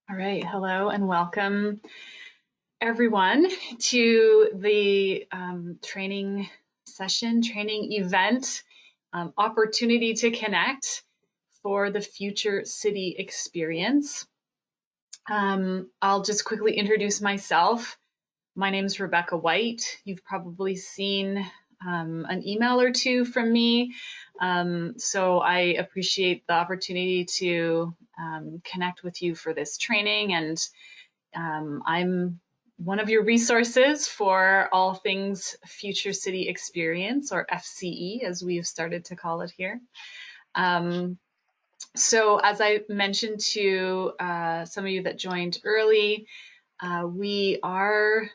All right, hello and welcome everyone to the training session, training event, opportunity to connect for the Future City Experience. I'll just quickly introduce myself. My name is Rebecca White. You've probably seen an email or two from me. So I appreciate the opportunity to connect with you for this training, and I'm one of your resources for all things Future City Experience, or FCE, as we've started to call it here. So as I mentioned to some of you that joined early, we are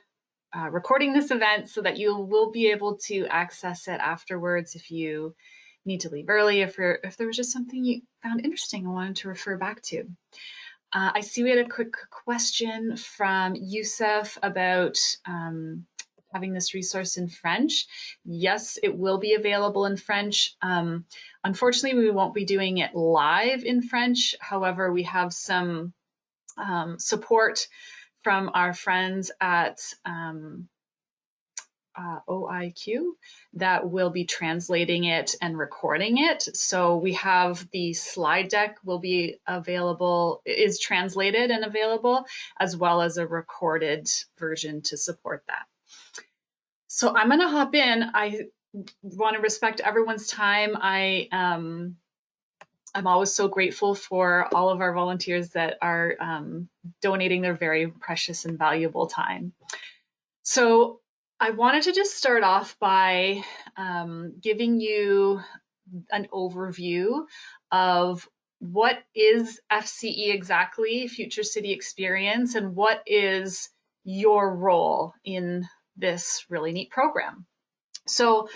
recording this event so that you will be able to access it afterwards if you need to leave early, if there was just something you found interesting and wanted to refer back to. I see we had a quick question from Youssef about having this resource in French. Yes, it will be available in French. Unfortunately, we won't be doing it live in French. However, we have some support from our friends at OIQ that will be translating it and recording it. So we have the slide deck will be available, is translated and available, as well as a recorded version to support that. So I'm going to hop in. I want to respect everyone's time. I'm always so grateful for all of our volunteers that are donating their very precious and valuable time. So I wanted to just start off by giving you an overview of what is FCE exactly, Future City Experience, and what is your role in this really neat program. So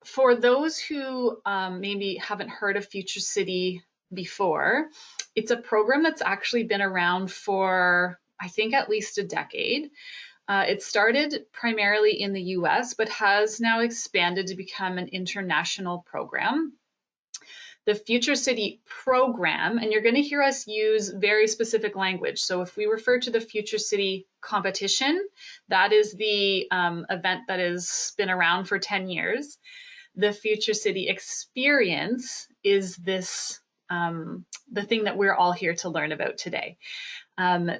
for those who maybe haven't heard of Future City before, it's a program that's actually been around for, I think, at least a decade. It started primarily in the US, but has now expanded to become an international program. The Future City program, and you're going to hear us use very specific language. So if we refer to the Future City competition, that is the event that has been around for 10 years. The Future City experience is this, the thing that we're all here to learn about today.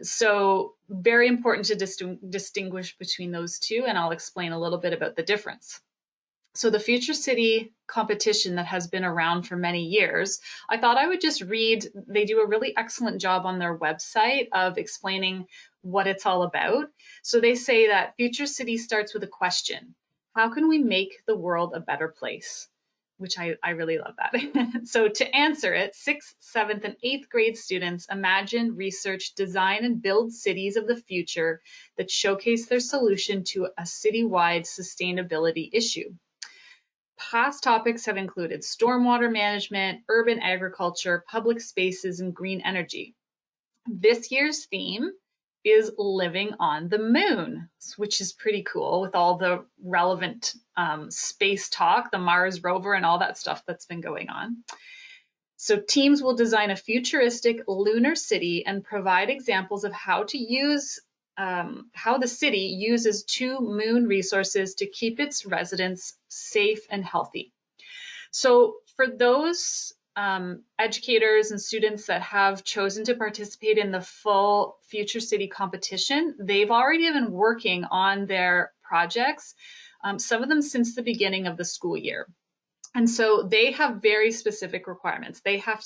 So very important to distinguish between those two, and I'll explain a little bit about the difference. So the Future City competition that has been around for many years, I thought I would just read, they do a really excellent job on their website of explaining what it's all about. So they say that Future City starts with a question: how can we make the world a better place? Which I really love that. So to answer it, 6th, 7th, and 8th grade students imagine, research, design, and build cities of the future that showcase their solution to a citywide sustainability issue. Past topics have included stormwater management, urban agriculture, public spaces, and green energy. This year's theme is living on the moon, which is pretty cool with all the relevant space talk, the Mars rover, and all that stuff that's been going on. So teams will design a futuristic lunar city and provide examples of how to use how the city uses 2 moon resources to keep its residents safe and healthy. So for those educators and students that have chosen to participate in the full Future City competition, they've already been working on their projects, some of them since the beginning of the school year. And so they have very specific requirements. They have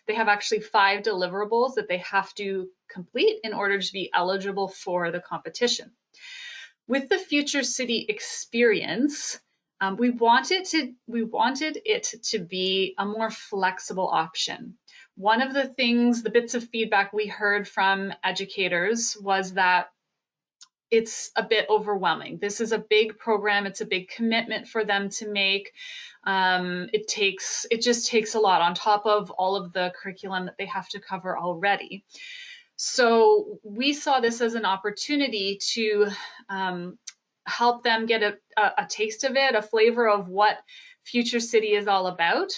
actually 5 deliverables that they have to complete in order to be eligible for the competition. With the Future City experience, we wanted it to be a more flexible option. One of the things, the bits of feedback we heard from educators was that it's a bit overwhelming. This is a big program. It's a big commitment for them to make. It just takes a lot on top of all of the curriculum that they have to cover already. So we saw this as an opportunity to help them get a taste of it, a flavor of what Future City is all about.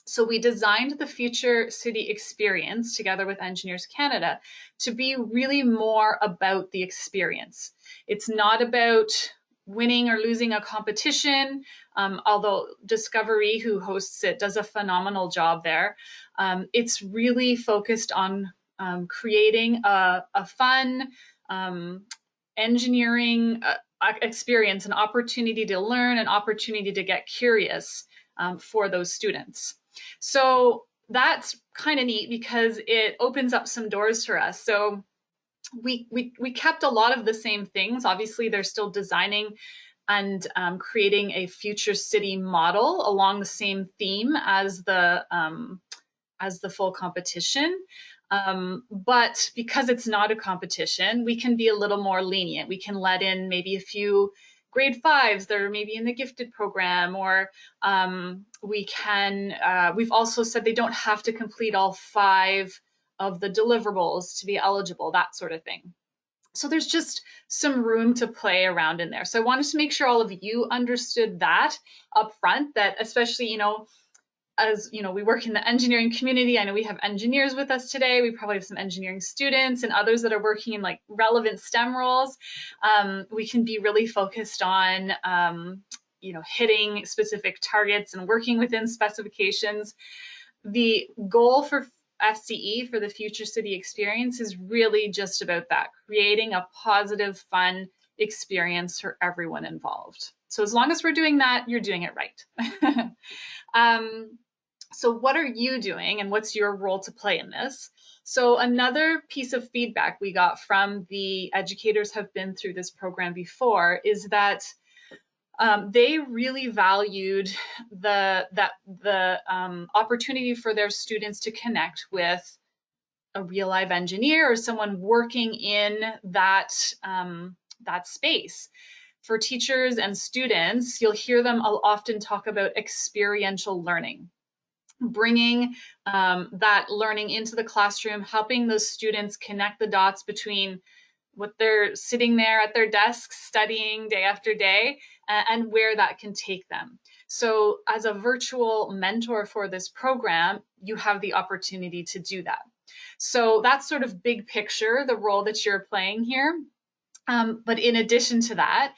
So we designed the Future City Experience together with Engineers Canada to be really more about the experience. It's not about winning or losing a competition, although Discovery, who hosts it, does a phenomenal job there. It's really focused on creating a fun engineering experience, an opportunity to learn, an opportunity to get curious for those students. So that's kind of neat because it opens up some doors for us. So we kept a lot of the same things. Obviously, they're still designing and creating a future city model along the same theme as the full competition. But because it's not a competition, we can be a little more lenient. We can let in maybe a few grade fives that are maybe in the gifted program, or we've also said they don't have to complete all 5 of the deliverables to be eligible, that sort of thing. So there's just some room to play around in there. So I wanted to make sure all of you understood that up front, that especially, as we work in the engineering community. I know we have engineers with us today. We probably have some engineering students and others that are working in like relevant STEM roles. We can be really focused on hitting specific targets and working within specifications. The goal for FCE, for the Future City Experience, is really just about that, creating a positive, fun experience for everyone involved. So as long as we're doing that, you're doing it right. So what are you doing and what's your role to play in this? So another piece of feedback we got from the educators who have been through this program before is that they really valued the opportunity for their students to connect with a real live engineer or someone working in that space. For teachers and students, you'll hear them often talk about experiential learning, bringing that learning into the classroom, helping those students connect the dots between what they're sitting there at their desks studying day after day and where that can take them. So as a virtual mentor for this program, you have the opportunity to do that. So that's sort of big picture, the role that you're playing here. But in addition to that,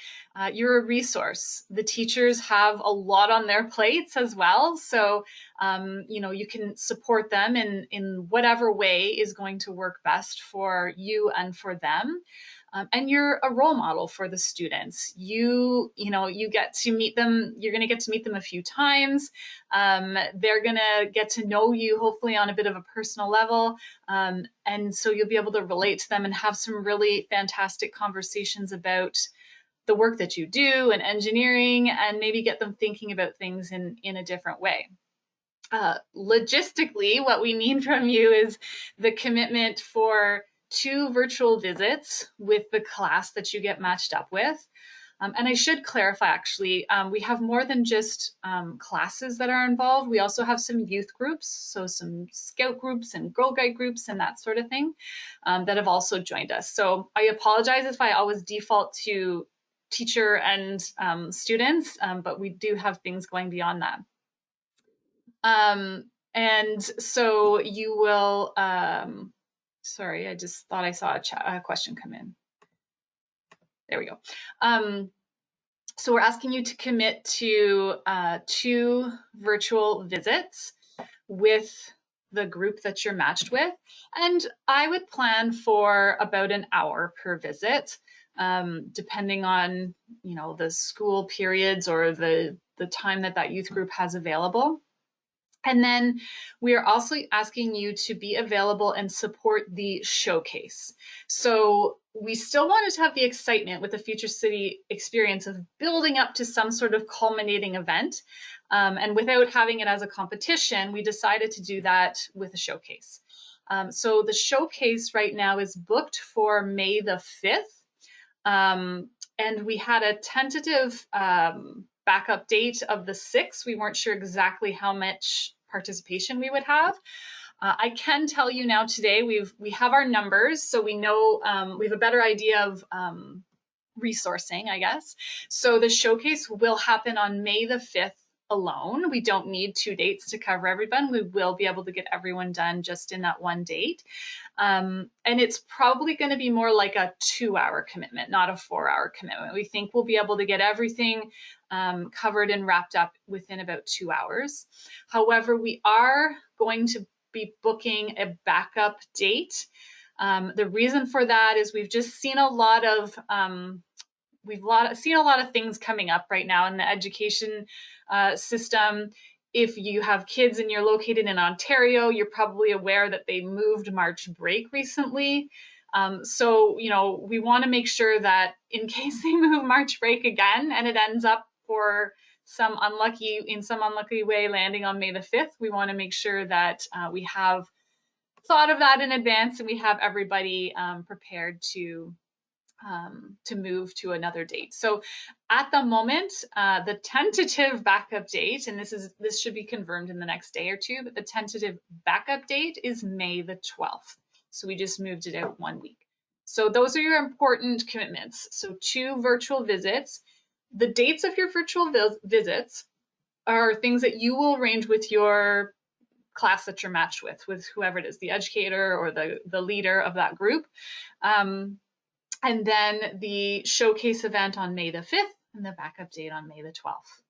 you're a resource. The teachers have a lot on their plates as well. So, you can support them in whatever way is going to work best for you and for them. And you're a role model for the students. You get to meet them. You're going to get to meet them a few times. They're going to get to know you, hopefully on a bit of a personal level. And so you'll be able to relate to them and have some really fantastic conversations about the work that you do and engineering, and maybe get them thinking about things in a different way. Logistically, what we need from you is the commitment for 2 virtual visits with the class that you get matched up with. And I should clarify, actually, we have more than just classes that are involved. We also have some youth groups, so some scout groups and Girl Guide groups and that sort of thing that have also joined us. So I apologize if I always default to teacher and students, but we do have things going beyond that. And so you will, sorry, I just thought I saw a question come in. There we go. So we're asking you to commit to 2 virtual visits with the group that you're matched with. And I would plan for about an hour per visit, depending on, the school periods or the time that youth group has available. And then we are also asking you to be available and support the showcase. So we still wanted to have the excitement with the Future City Experience of building up to some sort of culminating event. And without having it as a competition, we decided to do that with a showcase. So the showcase right now is booked for May the 5th. And we had a tentative backup date of the 6th. We weren't sure exactly how much participation we would have. I can tell you now today we have our numbers, so we know we have a better idea of resourcing, I guess. So the showcase will happen on May the 5th alone. We don't need 2 dates to cover everyone. We will be able to get everyone done just in that one date. And it's probably going to be more like a 2-hour commitment, not a 4-hour commitment. We think we'll be able to get everything covered and wrapped up within about 2 hours. However, we are going to be booking a backup date. The reason for that is we've just seen a lot of things coming up right now in the education system. If you have kids and you're located in Ontario, you're probably aware that they moved March break recently. So, we want to make sure that in case they move March break again and it ends up for some unlucky way landing on May the 5th, we want to make sure that we have thought of that in advance and we have everybody prepared to move to another date. So at the moment, the tentative backup date, and this should be confirmed in the next day or two, but the tentative backup date is May the 12th. So we just moved it out 1 week. So those are your important commitments. So 2 virtual visits. The dates of your virtual visits are things that you will arrange with your class that you're matched with whoever it is, the educator or the leader of that group. And then the showcase event on May the 5th and the backup date on May the 12th.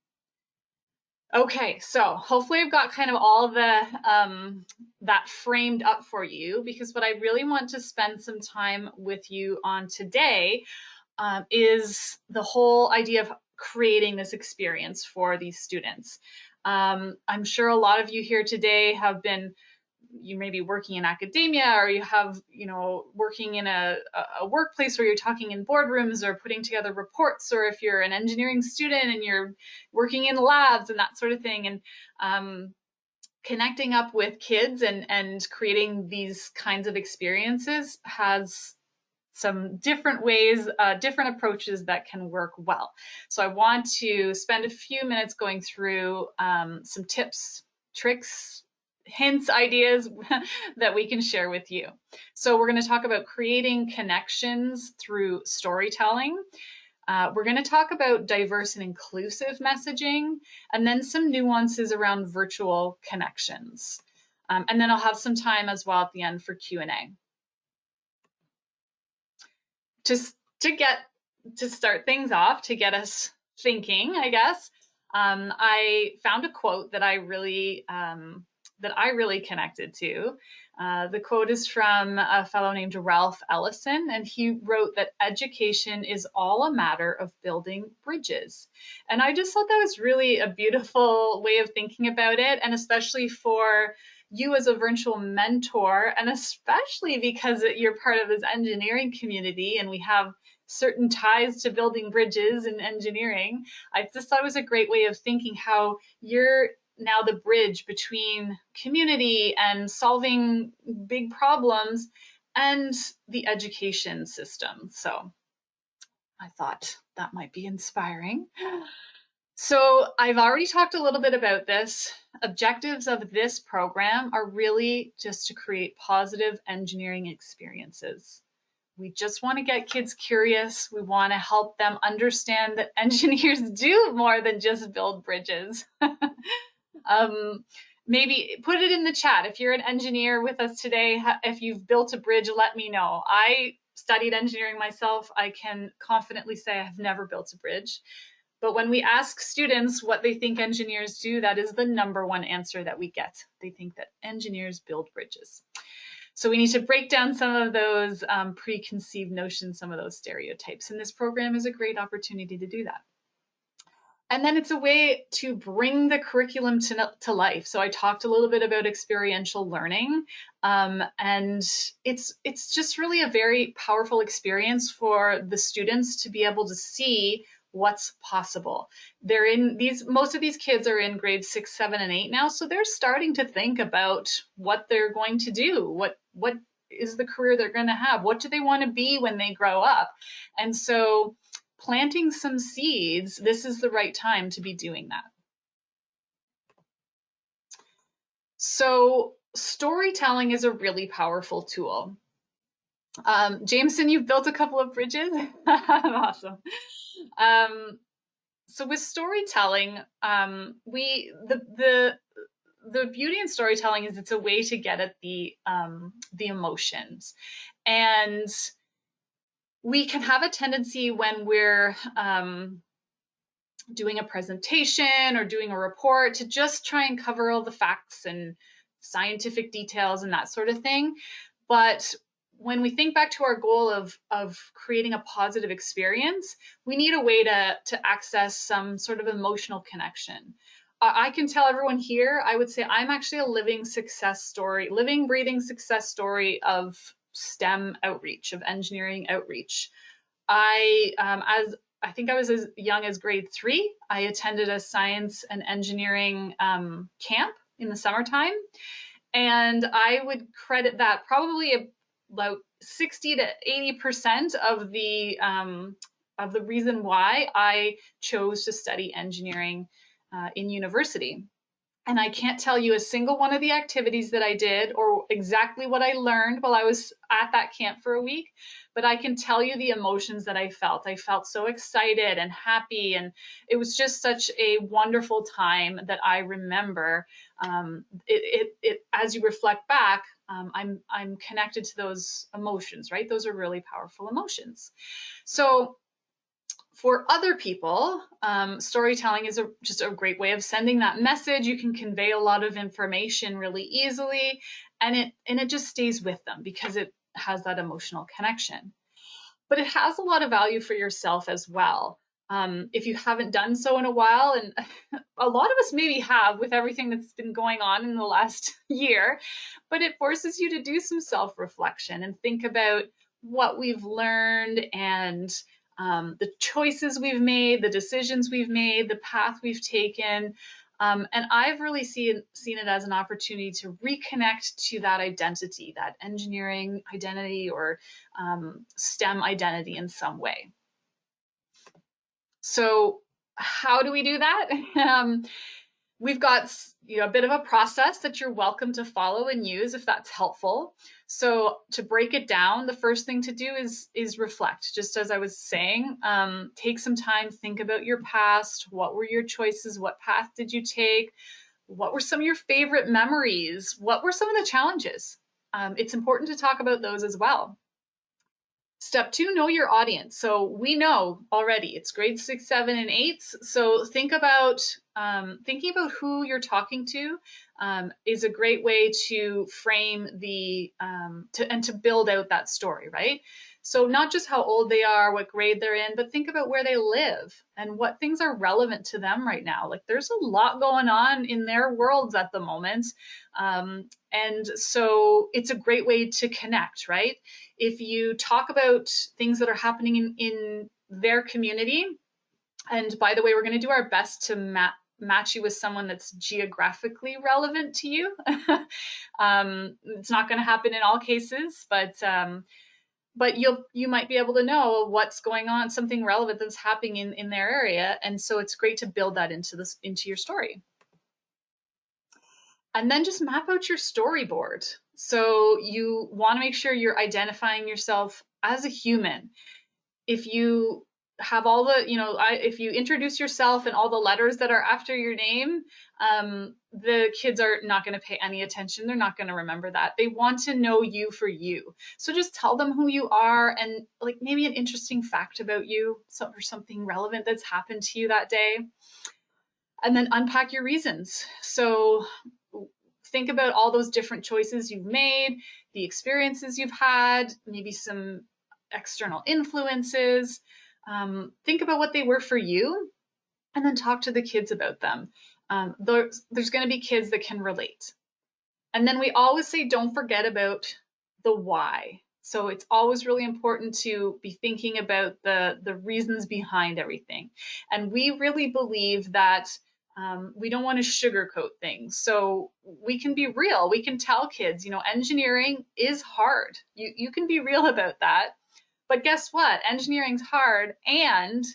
Okay, so hopefully I've got kind of all that framed up for you, because what I really want to spend some time with you on today is the whole idea of creating this experience for these students. I'm sure a lot of you here today you may be working in academia, or you have, working in a workplace where you're talking in boardrooms or putting together reports, or if you're an engineering student and you're working in labs and that sort of thing. And connecting up with kids and creating these kinds of experiences has some different ways, different approaches that can work well. So I want to spend a few minutes going through some tips, tricks, hints, ideas that we can share with you. So we're going to talk about creating connections through storytelling. We're going to talk about diverse and inclusive messaging, and then some nuances around virtual connections. And then I'll have some time as well at the end for Q&A. Just to start things off, to get us thinking, I guess, I found a quote that I really connected to. The quote is from a fellow named Ralph Ellison, and he wrote that education is all a matter of building bridges. And I just thought that was really a beautiful way of thinking about it, and especially for you as a virtual mentor, and especially because you're part of this engineering community and we have certain ties to building bridges in engineering. I just thought it was a great way of thinking how you're now the bridge between community and solving big problems and the education system. So I thought that might be inspiring. So I've already talked a little bit about this. Objectives of this program are really just to create positive engineering experiences. We just want to get kids curious. We want to help them understand that engineers do more than just build bridges. Maybe put it in the chat. If you're an engineer with us today, if you've built a bridge, let me know. I studied engineering myself. I can confidently say I've never built a bridge. But when we ask students what they think engineers do, that is the #1 answer that we get. They think that engineers build bridges. So we need to break down some of those preconceived notions, some of those stereotypes. And this program is a great opportunity to do that. And then it's a way to bring the curriculum to life. So I talked a little bit about experiential learning, and it's just really a very powerful experience for the students to be able to see what's possible. Most of these kids are in grades 6, 7, and 8 now, so they're starting to think about what they're going to do, what is the career they're going to have, what do they want to be when they grow up. And so planting some seeds, this is the right time to be doing that. So storytelling is a really powerful tool. Jameson, you've built a couple of bridges. Awesome. So with storytelling, the beauty in storytelling is it's a way to get at the emotions, and we can have a tendency when we're doing a presentation or doing a report to just try and cover all the facts and scientific details and that sort of thing. But when we think back to our goal of creating a positive experience, we need a way to access some sort of emotional connection. I can tell everyone here, I would say I'm actually a living success story, living, breathing success story of STEM outreach, of engineering outreach. As I think I was as young as grade 3, I attended a science and engineering camp in the summertime. And I would credit that probably about 60 to 80% of the reason why I chose to study engineering in university. And I can't tell you a single one of the activities that I did or exactly what I learned while I was at that camp for a week, but I can tell you the emotions that I felt. I felt so excited and happy, and it was just such a wonderful time that I remember. As you reflect back, I'm connected to those emotions, right? Those are really powerful emotions. So for other people, storytelling is just a great way of sending that message. You can convey a lot of information really easily, and it just stays with them because it has that emotional connection. But it has a lot of value for yourself as well. If you haven't done so in a while, and a lot of us maybe have with everything that's been going on in the last year, but it forces you to do some self-reflection and think about what we've learned and the choices we've made, the decisions we've made, the path we've taken. And I've really seen it as an opportunity to reconnect to that identity, that engineering identity or STEM identity in some way. So how do we do that? We've got a bit of a process that you're welcome to follow and use if that's helpful. So to break it down, the first thing to do is reflect. Just as I was saying, take some time, think about your past. What were your choices? What path did you take? What were some of your favorite memories? What were some of the challenges? It's important to talk about those as well. Step 2, know your audience. So we know already it's grades 6, 7, and 8. So think about thinking about who you're talking to is a great way to frame to build out that story, right? So not just how old they are, what grade they're in, but think about where they live and what things are relevant to them right now. Like there's a lot going on in their worlds at the moment. And so it's a great way to connect, right? If you talk about things that are happening in their community, and by the way, we're going to do our best to match you with someone that's geographically relevant to you. It's not going to happen in all cases, but you might be able to know what's going on, something relevant that's happening in their area, and so it's great to build that into your story. And then just map out your storyboard. So you want to make sure you're identifying yourself as a human. If you have all the, if you introduce yourself and all the letters that are after your name, the kids are not going to pay any attention. They're not going to remember that. They want to know you for you. So just tell them who you are and like maybe an interesting fact about you, or something relevant that's happened to you that day. And then unpack your reasons. So think about all those different choices you've made, the experiences you've had, maybe some external influences. Think about what they were for you, and then talk to the kids about them. There's going to be kids that can relate. And then we always say, don't forget about the why. So it's always really important to be thinking about the reasons behind everything. And we really believe that we don't want to sugarcoat things. So we can be real. We can tell kids, engineering is hard. You can be real about that. But guess what? Engineering's hard, and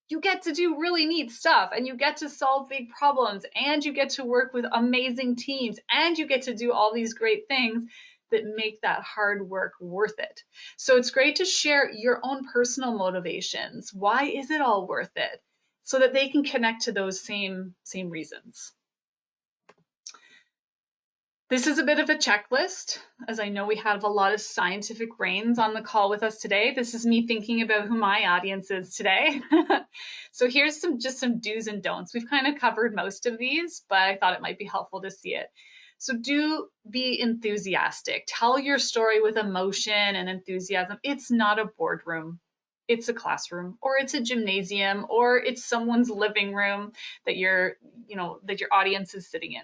you get to do really neat stuff, and you get to solve big problems, and you get to work with amazing teams, and you get to do all these great things that make that hard work worth it. So it's great to share your own personal motivations. Why is it all worth it? so that they can connect to those same reasons. This is a bit of a checklist, as I know we have a lot of scientific brains on the call with us today. This is me thinking about who my audience is today. So here's just some do's and don'ts. We've kind of covered most of these, but I thought it might be helpful to see it. So do be enthusiastic. Tell your story with emotion and enthusiasm. It's not a boardroom. It's a classroom, or it's a gymnasium, or it's someone's living room that your audience is sitting in.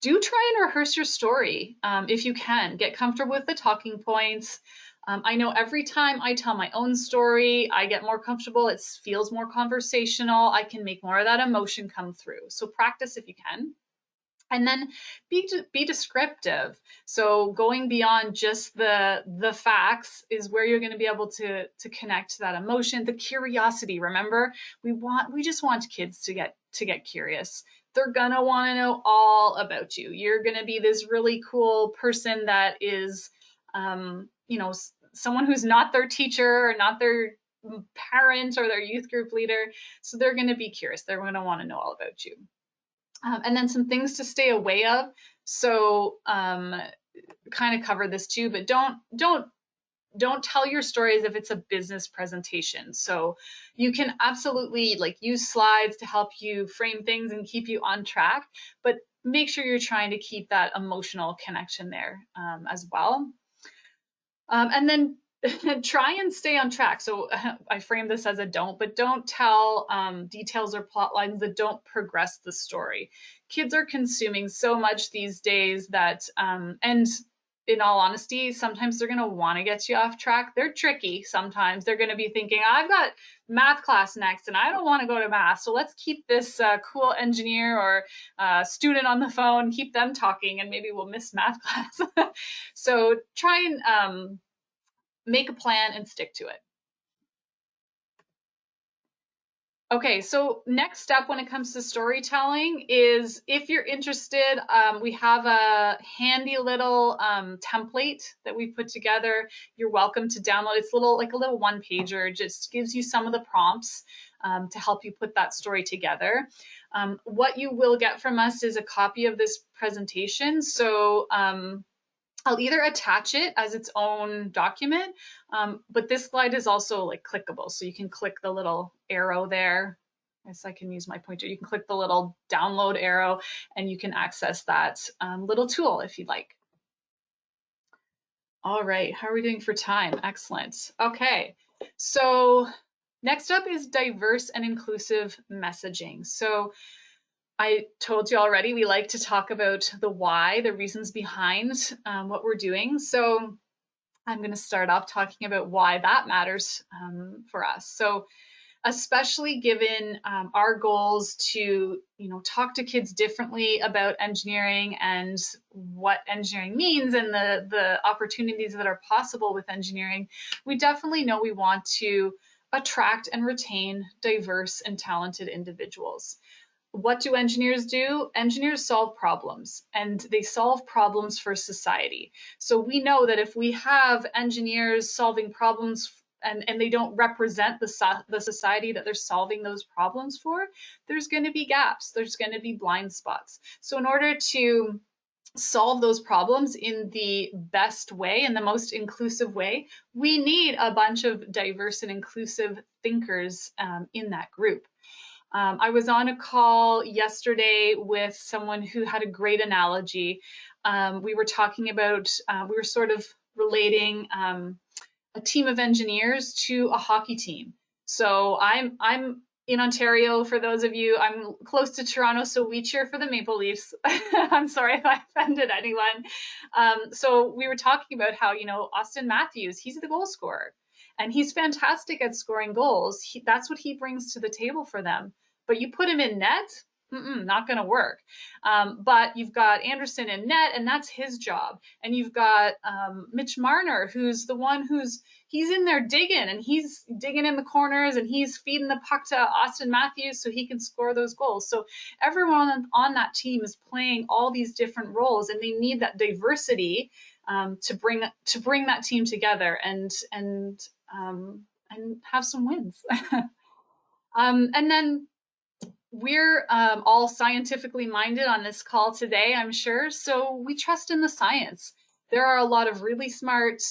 Do try and rehearse your story if you can. Get comfortable with the talking points. I know every time I tell my own story, I get more comfortable. It feels more conversational. I can make more of that emotion come through. So practice if you can. And then be descriptive. So going beyond just the facts is where you're going to be able to connect to that emotion, the curiosity. Remember, we just want kids to get curious. They're gonna want to know all about you. You're gonna be this really cool person that is, someone who's not their teacher or not their parent or their youth group leader. So they're going to be curious. They're going to want to know all about you. And then some things to stay away of. So kind of cover this too, but don't tell your story as if it's a business presentation. So you can absolutely use slides to help you frame things and keep you on track, but make sure you're trying to keep that emotional connection there as well. And then try and stay on track. So I frame this as a don't, but don't tell details or plot lines that don't progress the story. Kids are consuming so much these days that, and in all honesty, sometimes they're going to want to get you off track. They're tricky. Sometimes they're going to be thinking, I've got math class next and I don't want to go to math. So let's keep this cool engineer or student on the phone, keep them talking, and maybe we'll miss math class. So try and make a plan and stick to it. Okay, so next step when it comes to storytelling is, if you're interested, we have a handy little template that we put together. You're welcome to download. It's like a little one pager, just gives you some of the prompts to help you put that story together. What you will get from us is a copy of this presentation. So I'll either attach it as its own document, but this slide is also clickable. So you can click the little arrow there. I guess I can use my pointer. You can click the little download arrow and you can access that little tool if you'd like. All right, how are we doing for time? Excellent. Okay, so next up is diverse and inclusive messaging. So I told you already, we like to talk about the why, the reasons behind what we're doing. So I'm going to start off talking about why that matters for us. So especially given our goals to talk to kids differently about engineering and what engineering means and the opportunities that are possible with engineering, we definitely know we want to attract and retain diverse and talented individuals. What do engineers do? Engineers solve problems, and they solve problems for society. So we know that if we have engineers solving problems and they don't represent the society that they're solving those problems for, there's going to be gaps, there's going to be blind spots. So in order to solve those problems in the best way and the most inclusive way, we need a bunch of diverse and inclusive thinkers in that group. I was on a call yesterday with someone who had a great analogy. We were talking about, we were sort of relating a team of engineers to a hockey team. So I'm in Ontario, for those of you. I'm close to Toronto, so we cheer for the Maple Leafs. I'm sorry if I offended anyone. So we were talking about how, Austin Matthews, he's the goal scorer. And he's fantastic at scoring goals. That's what he brings to the table for them. But you put him in net, not going to work. But you've got Anderson in net, and that's his job. And you've got Mitch Marner, who's the one he's in there digging, and he's digging in the corners, and he's feeding the puck to Austin Matthews so he can score those goals. So everyone on that team is playing all these different roles, and they need that diversity to bring that team together and have some wins. And then we're all scientifically minded on this call today, I'm sure, so we trust in the science. There are a lot of really smart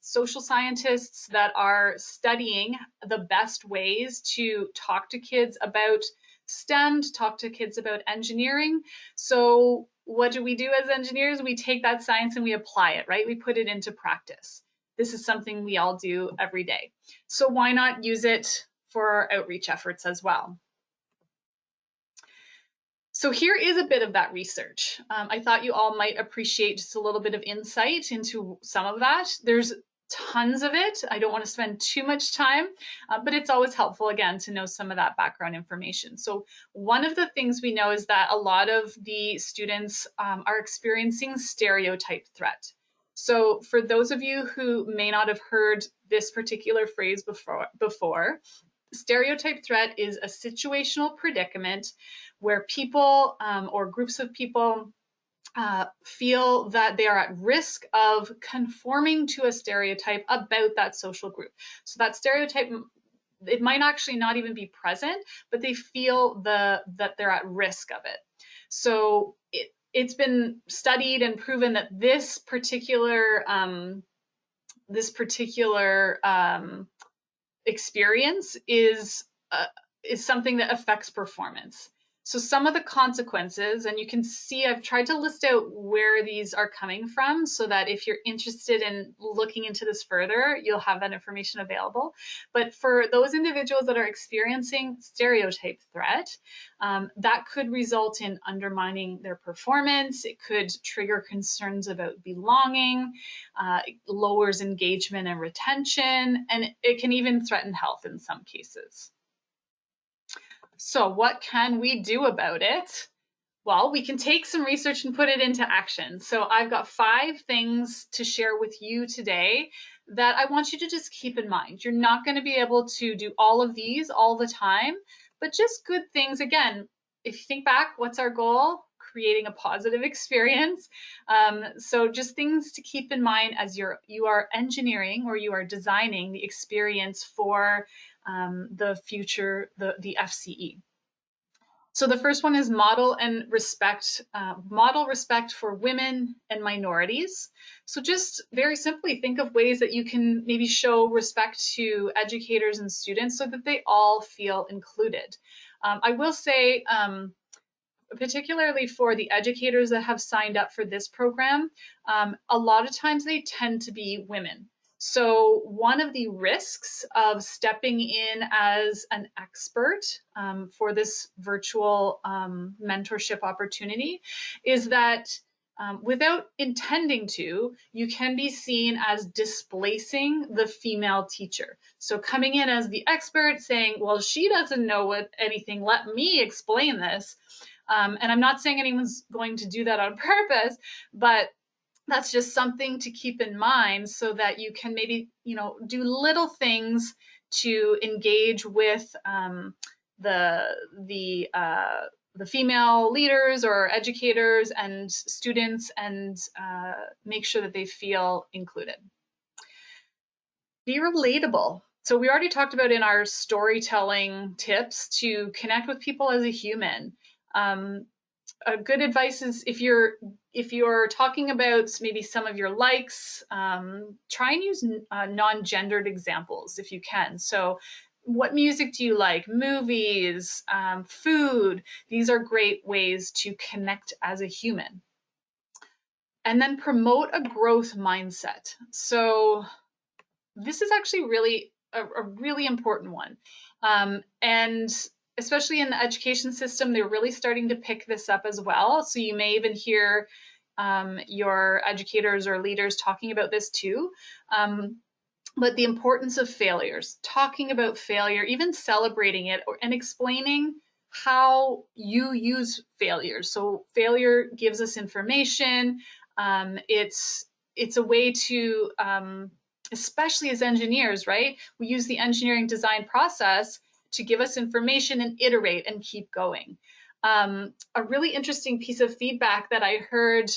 social scientists that are studying the best ways to talk to kids about STEM, to talk to kids about engineering. So what do we do as engineers? We take that science and we apply it, right? We put it into practice. This is something we all do every day. So why not use it for our outreach efforts as well? So here is a bit of that research. I thought you all might appreciate just a little bit of insight into some of that. There's tons of it. I don't want to spend too much time, but it's always helpful, again, to know some of that background information. So one of the things we know is that a lot of the students are experiencing stereotype threat. So for those of you who may not have heard this particular phrase before, stereotype threat is a situational predicament where people or groups of people feel that they are at risk of conforming to a stereotype about that social group. So that stereotype, it might actually not even be present, but they feel that they're at risk of it. So it's been studied and proven that this particular experience is something that affects performance. So some of the consequences, and you can see I've tried to list out where these are coming from so that if you're interested in looking into this further, you'll have that information available. But for those individuals that are experiencing stereotype threat, that could result in undermining their performance. It could trigger concerns about belonging, lowers engagement and retention, and it can even threaten health in some cases. So what can we do about it? Well, we can take some research and put it into action. So I've got 5 things to share with you today that I want you to just keep in mind. You're not going to be able to do all of these all the time, but just good things. Again, if you think back, what's our goal? Creating a positive experience. So just things to keep in mind as you are engineering or you are designing the experience for the future, the FCE. So the first one is model respect for women and minorities. So just very simply think of ways that you can maybe show respect to educators and students so that they all feel included. I will say, particularly for the educators that have signed up for this program, a lot of times they tend to be women. So one of the risks of stepping in as an expert for this virtual mentorship opportunity is that without intending to, you can be seen as displacing the female teacher. So coming in as the expert saying, well, she doesn't know anything, let me explain this. And I'm not saying anyone's going to do that on purpose, but that's just something to keep in mind so that you can maybe, do little things to engage with the female leaders or educators and students and make sure that they feel included. Be relatable. So we already talked about in our storytelling tips to connect with people as a human. Good advice is if you're talking about maybe some of your likes, try and use non-gendered examples if you can. So what music do you like? Movies, food. These are great ways to connect as a human. And then promote a growth mindset. So this is actually really a really important one. And especially in the education system, they're really starting to pick this up as well. So you may even hear your educators or leaders talking about this too. But the importance of failures, talking about failure, even celebrating it and explaining how you use failures. So failure gives us information. It's a way to, especially as engineers, right? We use the engineering design process to give us information and iterate and keep going. A really interesting piece of feedback that I heard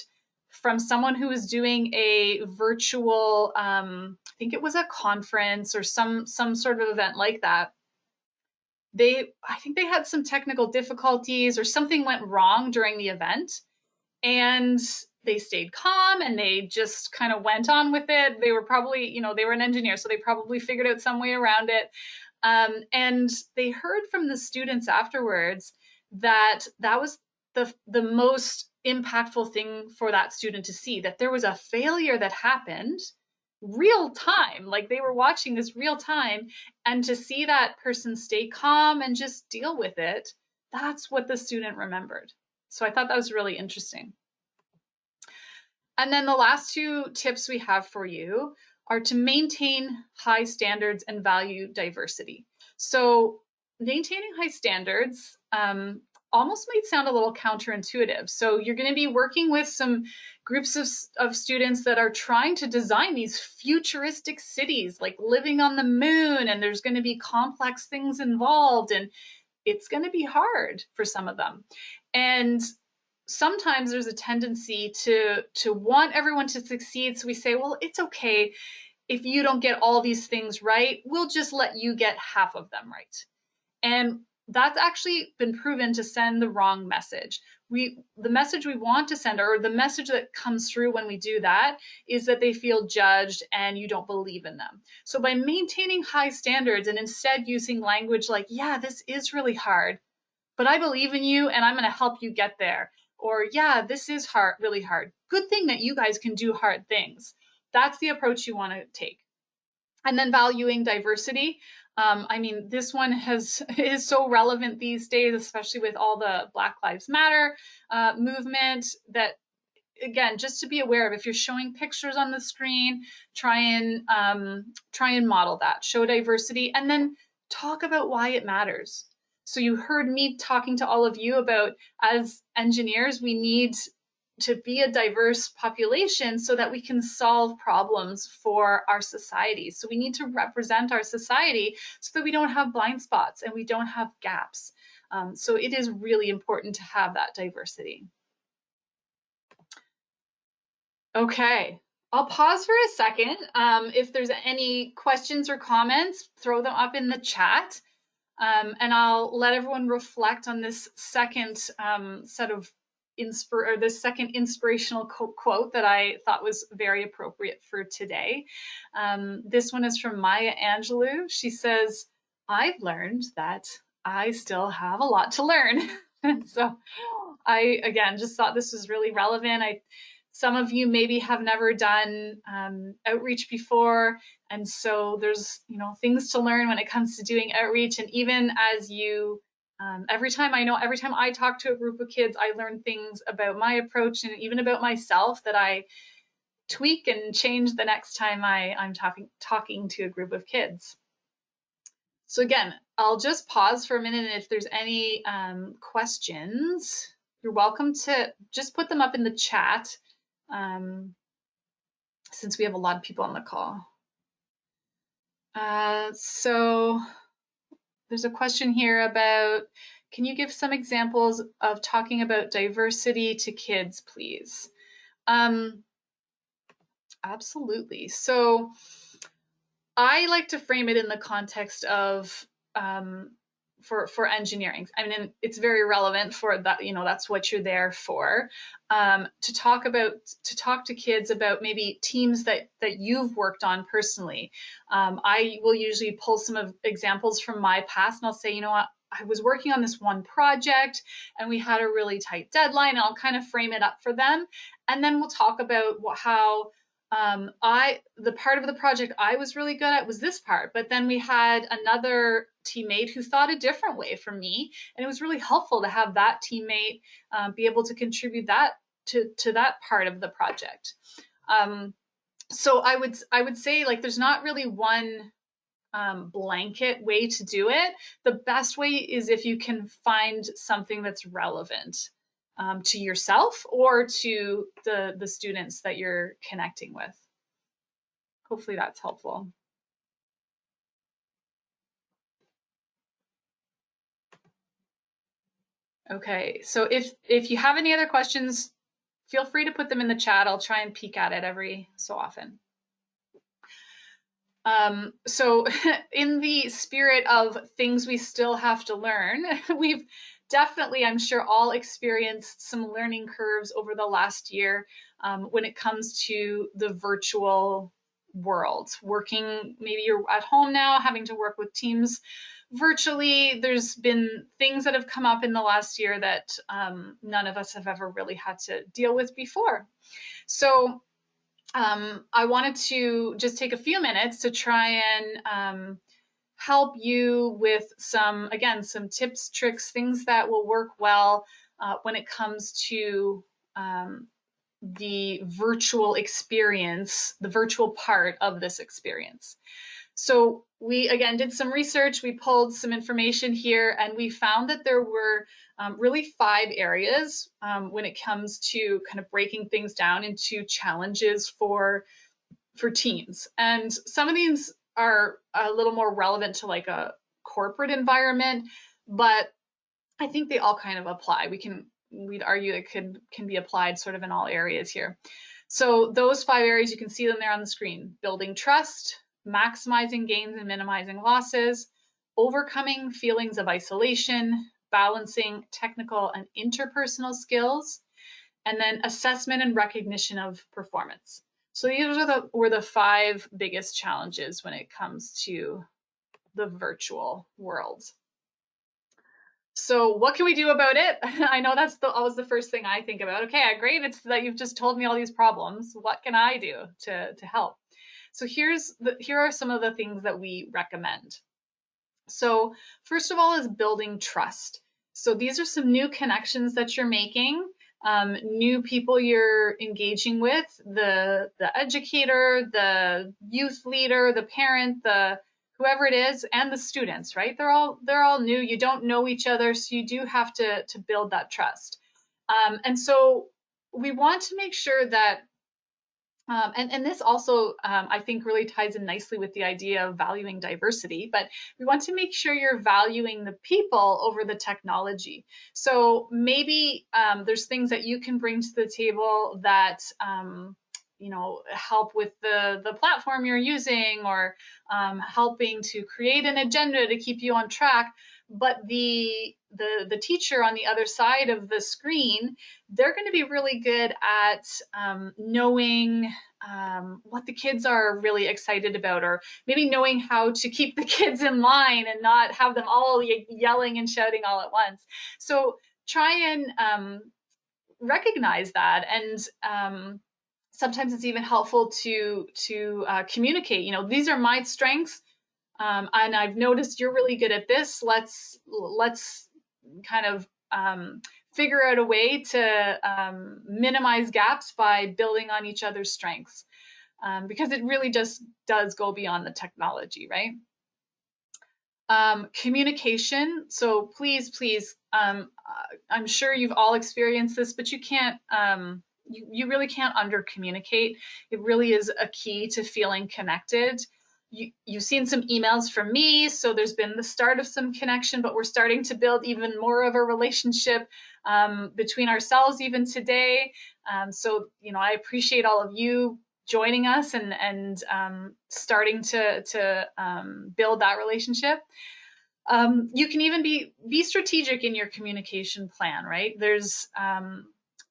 from someone who was doing a virtual, I think it was a conference or some sort of event like that. I think they had some technical difficulties or something went wrong during the event, and they stayed calm and they just kind of went on with it. They were probably, you know, they were an engineer, so they probably figured out some way around it. And they heard from the students afterwards that that was the most impactful thing for that student to see, that there was a failure that happened real time, like they were watching this real time, and to see that person stay calm and just deal with it, that's what the student remembered. So I thought that was really interesting. And then the last two tips we have for you are to maintain high standards and value diversity. So maintaining high standards almost might sound a little counterintuitive. So you're going to be working with some groups of students that are trying to design these futuristic cities, like living on the moon, and there's going to be complex things involved, and it's going to be hard for some of them. And sometimes there's a tendency to want everyone to succeed. So we say, well, it's okay if you don't get all these things right. We'll just let you get half of them right. And that's actually been proven to send the wrong message. The message we want to send, or the message that comes through when we do that, is that they feel judged and you don't believe in them. So by maintaining high standards and instead using language like, yeah, this is really hard, but I believe in you and I'm going to help you get there. Or, yeah, this is hard, really hard. Good thing that you guys can do hard things. That's the approach you want to take. And then valuing diversity. I mean, this one is so relevant these days, especially with all the Black Lives Matter movement, that again, just to be aware of, if you're showing pictures on the screen, try and model that, show diversity, and then talk about why it matters. So you heard me talking to all of you about, as engineers, we need to be a diverse population so that we can solve problems for our society. So we need to represent our society so that we don't have blind spots and we don't have gaps. So it is really important to have that diversity. Okay, I'll pause for a second. If there's any questions or comments, throw them up in the chat. And I'll let everyone reflect on this second set of this second inspirational quote that I thought was very appropriate for today. This one is from Maya Angelou. She says, "I've learned that I still have a lot to learn." So I, again, just thought this was really relevant. Some of you maybe have never done outreach before, and so there's, you know, things to learn when it comes to doing outreach. And even as you, every time I talk to a group of kids, I learn things about my approach and even about myself that I tweak and change the next time I'm talking to a group of kids. So again, I'll just pause for a minute, and if there's any questions, you're welcome to just put them up in the chat, since we have a lot of people on the call. So there's a question here about, can you give some examples of talking about diversity to kids, please? Absolutely. So I like to frame it in the context of for engineering. I mean, it's very relevant for that. You know, that's what you're there for. To talk to kids about maybe teams that you've worked on personally. I will usually pull some of examples from my past, and I'll say, you know what, I was working on this one project and we had a really tight deadline, and I'll kind of frame it up for them. And then we'll talk about how the part of the project I was really good at was this part, but then we had another teammate who thought a different way from me, and it was really helpful to have that teammate be able to contribute that to that part of the project. So I would say, like, there's not really one blanket way to do it. The best way is if you can find something that's relevant to yourself or to the students that you're connecting with. Hopefully that's helpful. Okay, so if you have any other questions, feel free to put them in the chat. I'll try and peek at it every so often. So in the spirit of things we still have to learn, we've definitely, I'm sure, all experienced some learning curves over the last year when it comes to the virtual world. Working, maybe you're at home now, having to work with teams virtually. There's been things that have come up in the last year that none of us have ever really had to deal with before. So I wanted to just take a few minutes to try and help you with some, again, some tips, tricks, things that will work well when it comes to the virtual experience, the virtual part of this experience. So we, again, did some research, we pulled some information here, and we found that there were really 5 areas when it comes to kind of breaking things down into challenges for teens. And some of these are a little more relevant to like a corporate environment, but I think they all kind of apply. We'd argue it can be applied sort of in all areas here. So those 5 areas, you can see them there on the screen: building trust, maximizing gains and minimizing losses, overcoming feelings of isolation, balancing technical and interpersonal skills, and then assessment and recognition of performance. So these were the 5 biggest challenges when it comes to the virtual world. So what can we do about it? I know that's always the first thing I think about. Okay, great. It's that you've just told me all these problems. What can I do to help? So here are some of the things that we recommend. So first of all is building trust. So these are some new connections that you're making, new people you're engaging with, the educator, the youth leader, the parent, the whoever it is, and the students, right? They're all new. You don't know each other, so you do have to build that trust. And so we want to make sure that and this also, I think, really ties in nicely with the idea of valuing diversity, but we want to make sure you're valuing the people over the technology. So maybe there's things that you can bring to the table that help with the platform you're using, or helping to create an agenda to keep you on track. But the teacher on the other side of the screen, they're going to be really good at knowing what the kids are really excited about, or maybe knowing how to keep the kids in line and not have them all yelling and shouting all at once. So try and recognize that, and sometimes it's even helpful to communicate. These are my strengths, and I've noticed you're really good at this. Let's kind of figure out a way to minimize gaps by building on each other's strengths, because it really just does go beyond the technology, right? Communication. So please, I'm sure you've all experienced this, but you can't, you really can't under communicate. It really is a key to feeling connected. You've seen some emails from me, so there's been the start of some connection, but we're starting to build even more of a relationship between ourselves even today. So, I appreciate all of you joining us and starting to build that relationship. You can even be strategic in your communication plan, right? There's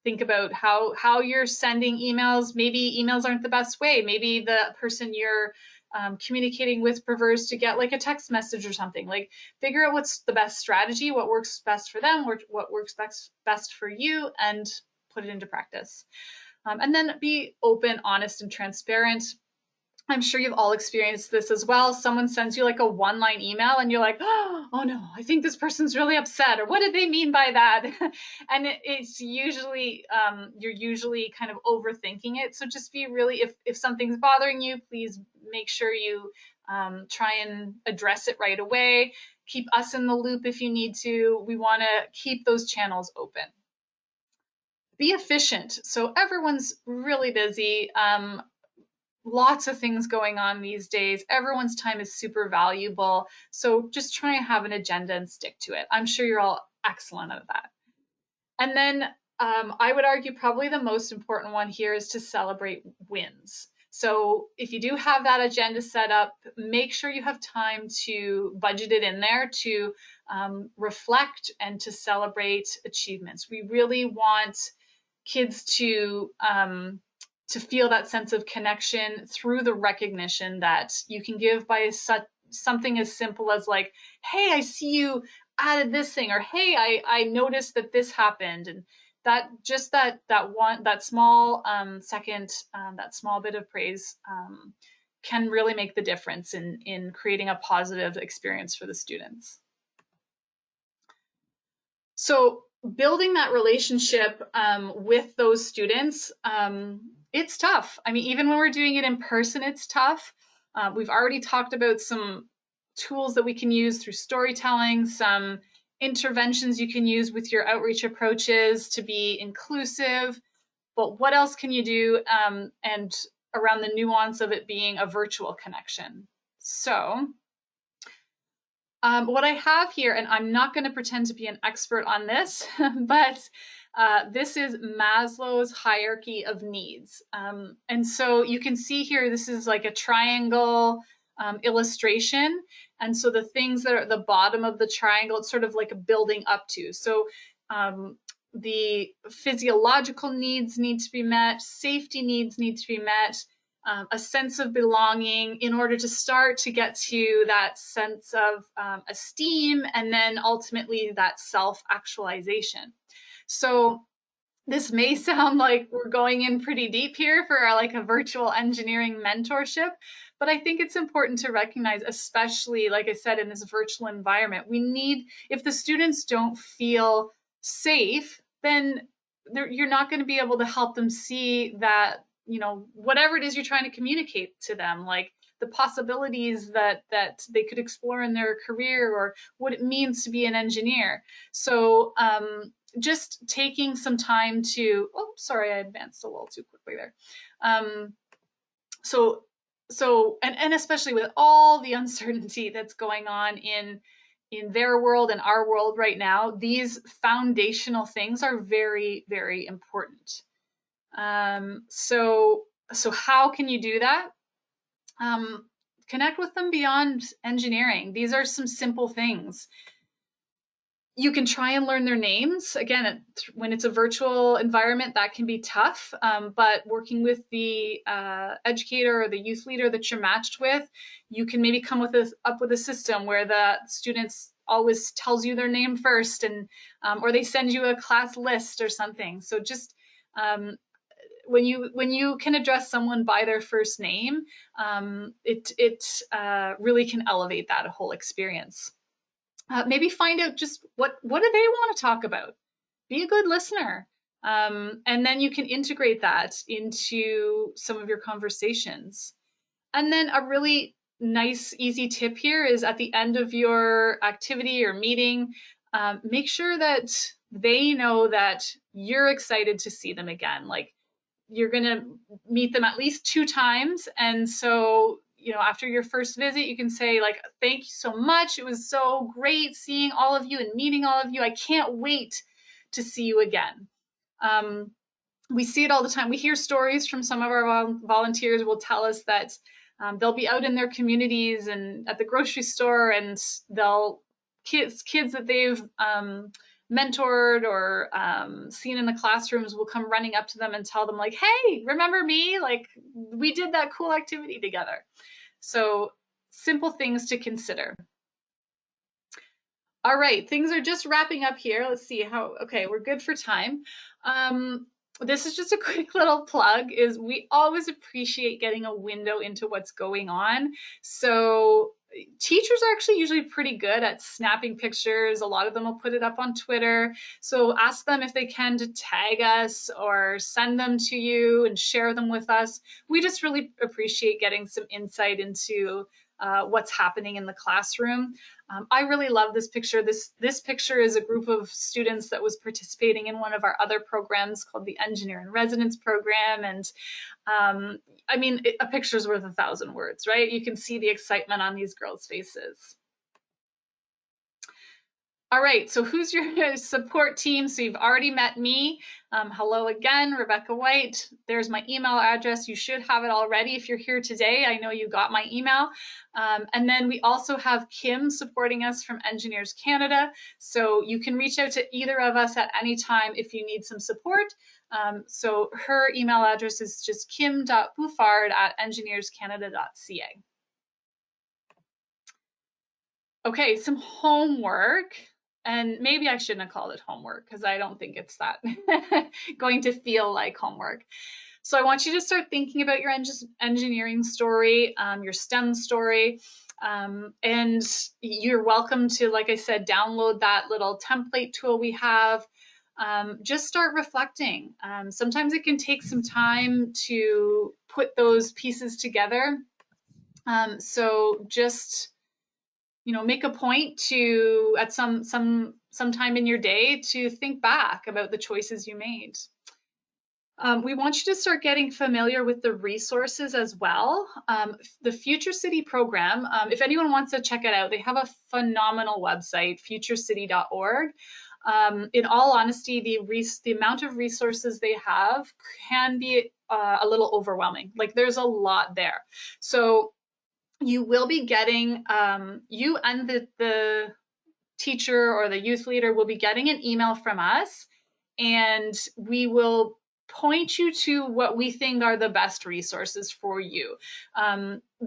think about how you're sending emails. Maybe emails aren't the best way. Maybe the person you're communicating with prefers to get like a text message or something. Like, figure out what's the best strategy, what works best for them, what works best for you, and put it into practice. And then be open, honest, and transparent. I'm sure you've all experienced this as well. Someone sends you like a 1-line email and you're like, oh no, I think this person's really upset, or what did they mean by that? And it's usually, you're usually kind of overthinking it. So just be really, if something's bothering you, please make sure you try and address it right away. Keep us in the loop if you need to. We want to keep those channels open. Be efficient. So everyone's really busy. Lots of things going on these days. Everyone's time is super valuable. So just try and have an agenda and stick to it. I'm sure you're all excellent at that. And then I would argue probably the most important one here is to celebrate wins. So if you do have that agenda set up, make sure you have time to budget it in there to reflect and to celebrate achievements. We really want kids to feel that sense of connection through the recognition that you can give by something as simple as like, hey, I see you added this thing, or hey, I noticed that this happened. And that just that small second, that small bit of praise can really make the difference in creating a positive experience for the students. So building that relationship with those students, it's tough. I mean, even when we're doing it in person, it's tough. We've already talked about some tools that we can use through storytelling, some interventions you can use with your outreach approaches to be inclusive. But what else can you do? And around the nuance of it being a virtual connection. So what I have here, and I'm not going to pretend to be an expert on this, but this is Maslow's hierarchy of needs. And so you can see here, this is like a triangle illustration. And so the things that are at the bottom of the triangle, it's sort of like a building up to. So the physiological needs need to be met, safety needs need to be met, a sense of belonging in order to start to get to that sense of esteem, and then ultimately that self-actualization. So this may sound like we're going in pretty deep here for like a virtual engineering mentorship, but I think it's important to recognize, especially like I said, in this virtual environment, we need, if the students don't feel safe, then you're not going to be able to help them see that, you know, whatever it is you're trying to communicate to them, like the possibilities that they could explore in their career, or what it means to be an engineer. So just taking some time to, oh, sorry, I advanced a little too quickly there. And especially with all the uncertainty that's going on in their world and our world right now, these foundational things are very, very important. So how can you do that? Connect with them beyond engineering. These are some simple things. You can try and learn their names. Again, when it's a virtual environment, that can be tough, but working with the educator or the youth leader that you're matched with, you can maybe come up with a system where the students always tells you their name first, and or they send you a class list or something. So just when you can address someone by their first name, it really can elevate that whole experience. Maybe find out just what do they want to talk about. Be a good listener, and then you can integrate that into some of your conversations. And then a really nice, easy tip here is at the end of your activity or meeting, make sure that they know that you're excited to see them again. Like, you're going to meet them at least 2 times. And so, you know, after your first visit, you can say like, thank you so much. It was so great seeing all of you and meeting all of you. I can't wait to see you again. We see it all the time. We hear stories from some of our volunteers will tell us that they'll be out in their communities and at the grocery store, and kids that they've mentored or seen in the classrooms will come running up to them and tell them like, hey, remember me? Like, we did that cool activity together. So simple things to consider. All right, things are just wrapping up here. Let's see how, okay, we're good for time. This is just a quick little plug, is we always appreciate getting a window into what's going on. So teachers are actually usually pretty good at snapping pictures. A lot of them will put it up on Twitter. So ask them if they can to tag us or send them to you and share them with us. We just really appreciate getting some insight into what's happening in the classroom. I really love this picture. This picture is a group of students that was participating in one of our other programs called the Engineer in Residence program. And I mean, a picture's worth 1,000 words, right? You can see the excitement on these girls' faces. All right, so who's your support team? So you've already met me. Hello again, Rebecca White. There's my email address. You should have it already if you're here today. I know you got my email. And then we also have Kim supporting us from Engineers Canada. So you can reach out to either of us at any time if you need some support. So her email address is just kim.bouffard@engineerscanada.ca. Okay, some homework. And maybe I shouldn't have called it homework because I don't think it's that going to feel like homework. So I want you to start thinking about your engineering story, your STEM story. And you're welcome to, like I said, download that little template tool we have. Just start reflecting. Sometimes it can take some time to put those pieces together. So just make a point to at some time in your day to think back about the choices you made. We want you to start getting familiar with the resources as well. The Future City program, if anyone wants to check it out, they have a phenomenal website, futurecity.org. In all honesty, the amount of resources they have can be a little overwhelming. Like there's a lot there. So you will be getting, you and the teacher or the youth leader will be getting an email from us, and we will point you to what we think are the best resources for you.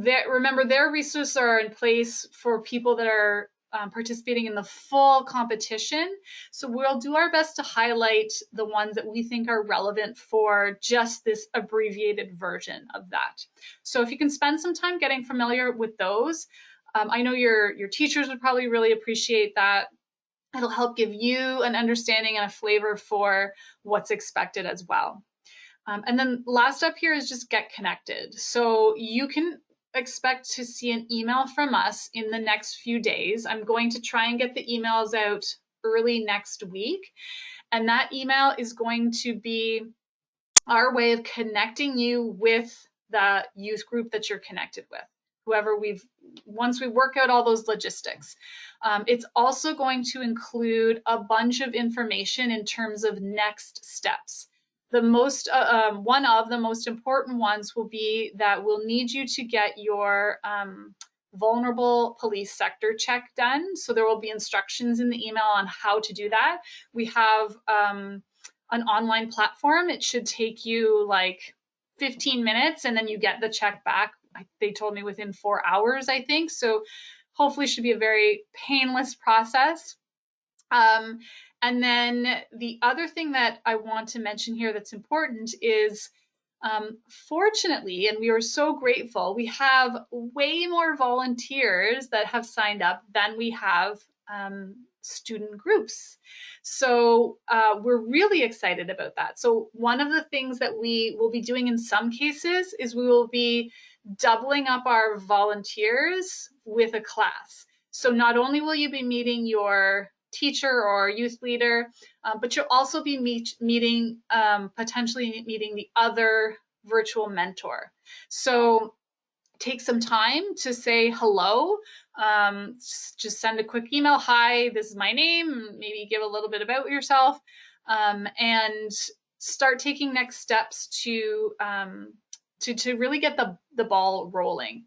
Remember, their resources are in place for people that are participating in the full competition. So we'll do our best to highlight the ones that we think are relevant for just this abbreviated version of that. So if you can spend some time getting familiar with those, I know your teachers would probably really appreciate that. It'll help give you an understanding and a flavor for what's expected as well. And then last up here is just get connected. So you can expect to see an email from us in the next few days. I'm going to try and get the emails out early next week. And that email is going to be our way of connecting you with the youth group that you're connected with, whoever once we work out all those logistics. It's also going to include a bunch of information in terms of next steps. One of the most important ones will be that we'll need you to get your vulnerable police sector check done. So there will be instructions in the email on how to do that. We have an online platform. It should take you like 15 minutes and then you get the check back. They told me within 4 hours, I think. So hopefully should be a very painless process. And then the other thing that I want to mention here that's important is, fortunately, and we are so grateful, we have way more volunteers that have signed up than we have student groups. So we're really excited about that. So one of the things that we will be doing in some cases is we will be doubling up our volunteers with a class. So not only will you be meeting your teacher or youth leader, but you'll also be potentially meeting the other virtual mentor. So take some time to say hello. Just send a quick email. Hi, this is my name. Maybe give a little bit about yourself, and start taking next steps to really get the ball rolling.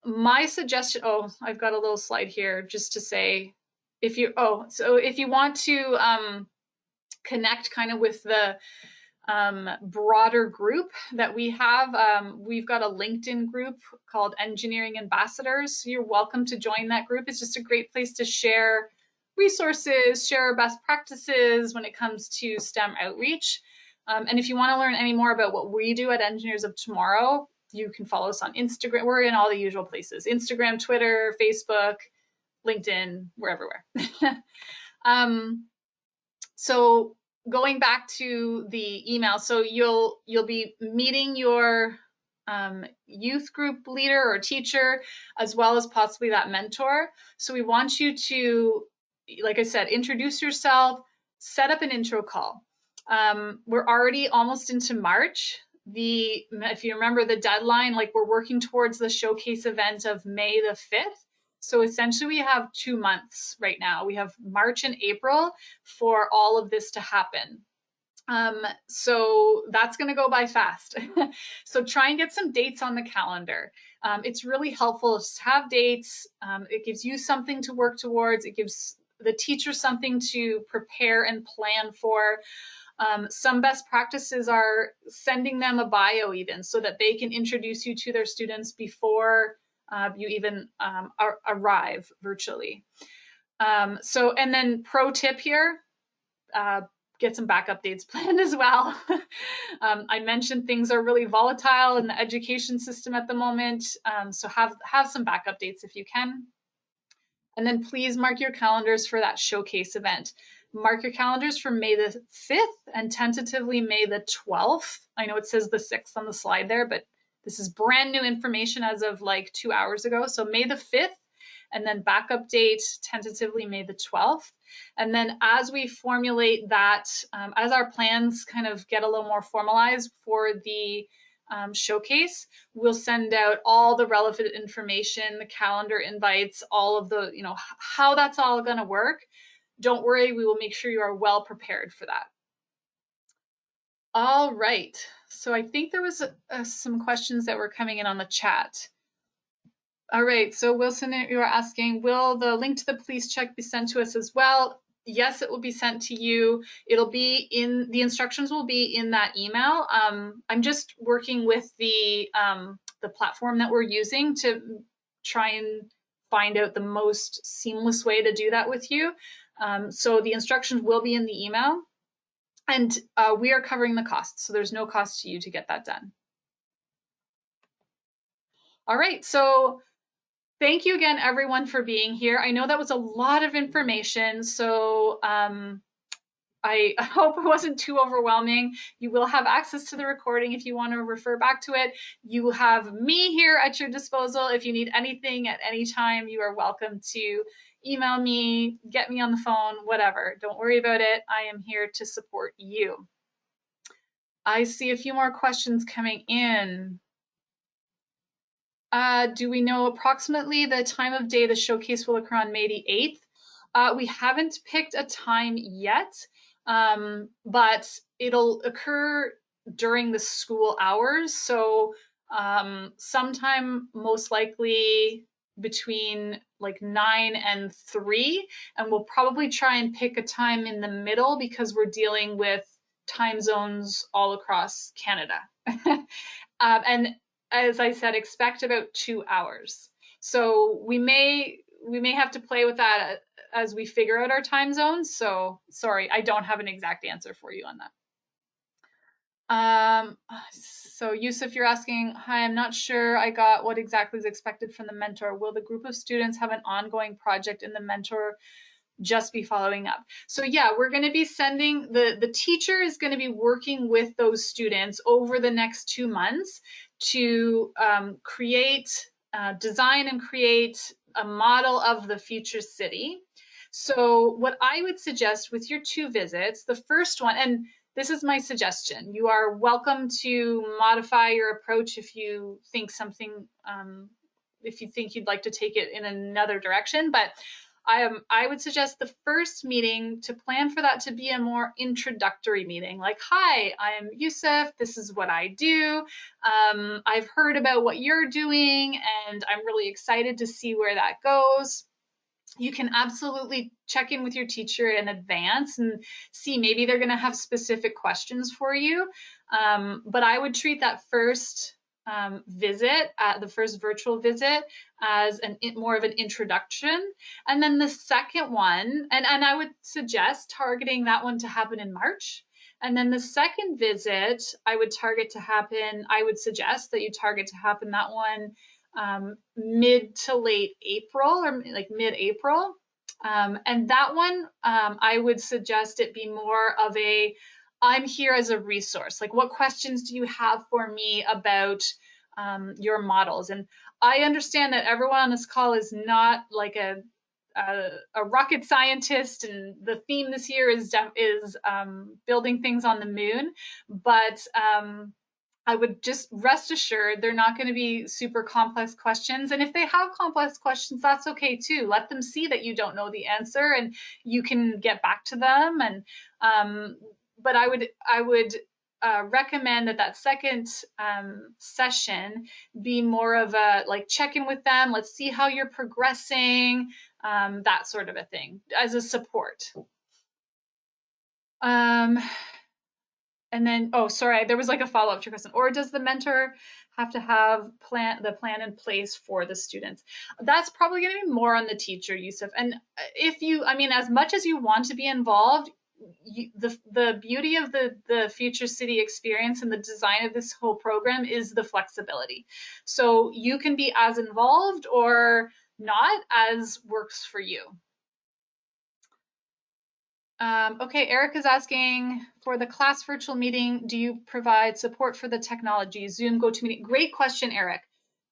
My suggestion. Oh, I've got a little slide here just to say, if you want to connect kind of with the broader group that we have. We've got a LinkedIn group called Engineering Ambassadors. You're welcome to join that group. It's just a great place to share resources, share best practices when it comes to STEM outreach. And if you want to learn any more about what we do at Engineers of Tomorrow, you can follow us on Instagram. We're in all the usual places: Instagram, Twitter, Facebook, LinkedIn, we're everywhere. So going back to the email, so you'll be meeting your youth group leader or teacher, as well as possibly that mentor. So we want you to, like I said, introduce yourself, set up an intro call. We're already almost into March. If you remember the deadline, like we're working towards the showcase event of May the 5th. So essentially we have 2 months right now. We have March and April for all of this to happen. So that's going to go by fast. So try and get some dates on the calendar. It's really helpful to have dates. It gives you something to work towards. It gives the teacher something to prepare and plan for. Some best practices are sending them a bio even so that they can introduce you to their students before you even arrive virtually. And then pro tip here, get some backup dates planned as well. I mentioned things are really volatile in the education system at the moment, so have some backup dates if you can. And then please mark your calendars for that showcase event. Mark your calendars for May the 5th and tentatively May the 12th. I know it says the 6th on the slide there, but this is brand new information as of like 2 hours ago. So May the 5th, and then backup date tentatively May the 12th. And then as we formulate that, as our plans kind of get a little more formalized for the showcase, we'll send out all the relevant information, the calendar invites, all of the, how that's all going to work. Don't worry, we will make sure you are well prepared for that. All right, so I think there was some questions that were coming in on the chat. All right, so Wilson, you are asking, will the link to the police check be sent to us as well? Yes, it will be sent to you. It'll be in, the instructions will be in that email. I'm just working with the platform that we're using to try and find out the most seamless way to do that with you. So the instructions will be in the email, and we are covering the costs, so there's no cost to you to get that done. All right, so thank you again, everyone, for being here. I know that was a lot of information, so I hope it wasn't too overwhelming. You will have access to the recording if you want to refer back to it. You have me here at your disposal. If you need anything at any time, you are welcome to email me, get me on the phone, whatever. Don't worry about it. I am here to support you. I see a few more questions coming in. Do we know approximately the time of day the showcase will occur on May the 8th? We haven't picked a time yet, but it'll occur during the school hours. So sometime most likely between like 9 and 3, and we'll probably try and pick a time in the middle because we're dealing with time zones all across Canada. And as I said, expect about 2 hours. So we may have to play with that as we figure out our time zones. So sorry, I don't have an exact answer for you on that. So Yusuf, you're asking, hi, I'm not sure I got what exactly is expected from the mentor. Will the group of students have an ongoing project and the mentor just be following up? So yeah, we're going to be sending, the teacher is going to be working with those students over the next 2 months to design and create a model of the future city. So what I would suggest with your 2 visits, the first one, and this is my suggestion, you are welcome to modify your approach if you think something, if you think you'd like to take it in another direction, but I would suggest the first meeting to plan for that to be a more introductory meeting. Like, hi, I'm Yusuf. This is what I do. I've heard about what you're doing, and I'm really excited to see where that goes. You can absolutely check in with your teacher in advance and see maybe they're going to have specific questions for you. But I would treat that first visit, the first virtual visit, as more of an introduction. And then the second one, and I would suggest targeting that one to happen in March. And then the second visit, I would suggest that you target to happen that one mid to late April, or like mid-April. And that one, I would suggest it be more of a, I'm here as a resource. Like, what questions do you have for me about your models? And I understand that everyone on this call is not like a rocket scientist, and the theme this year is building things on the moon. But I would just rest assured they're not going to be super complex questions. And if they have complex questions, that's okay too. Let them see that you don't know the answer and you can get back to them. And but I would recommend that second session be more of a like check in with them. Let's see how you're progressing, that sort of a thing as a support. And then, oh, sorry, there was like a follow-up to your question. Or does the mentor have to have the plan in place for the students? That's probably going to be more on the teacher, Yusuf. And if you, I mean, as much as you want to be involved, the beauty of the Future City experience and the design of this whole program is the flexibility. So you can be as involved or not as works for you. Okay, Eric is asking, for the class virtual meeting, do you provide support for the technology, Zoom, GoToMeeting? Great question, Eric.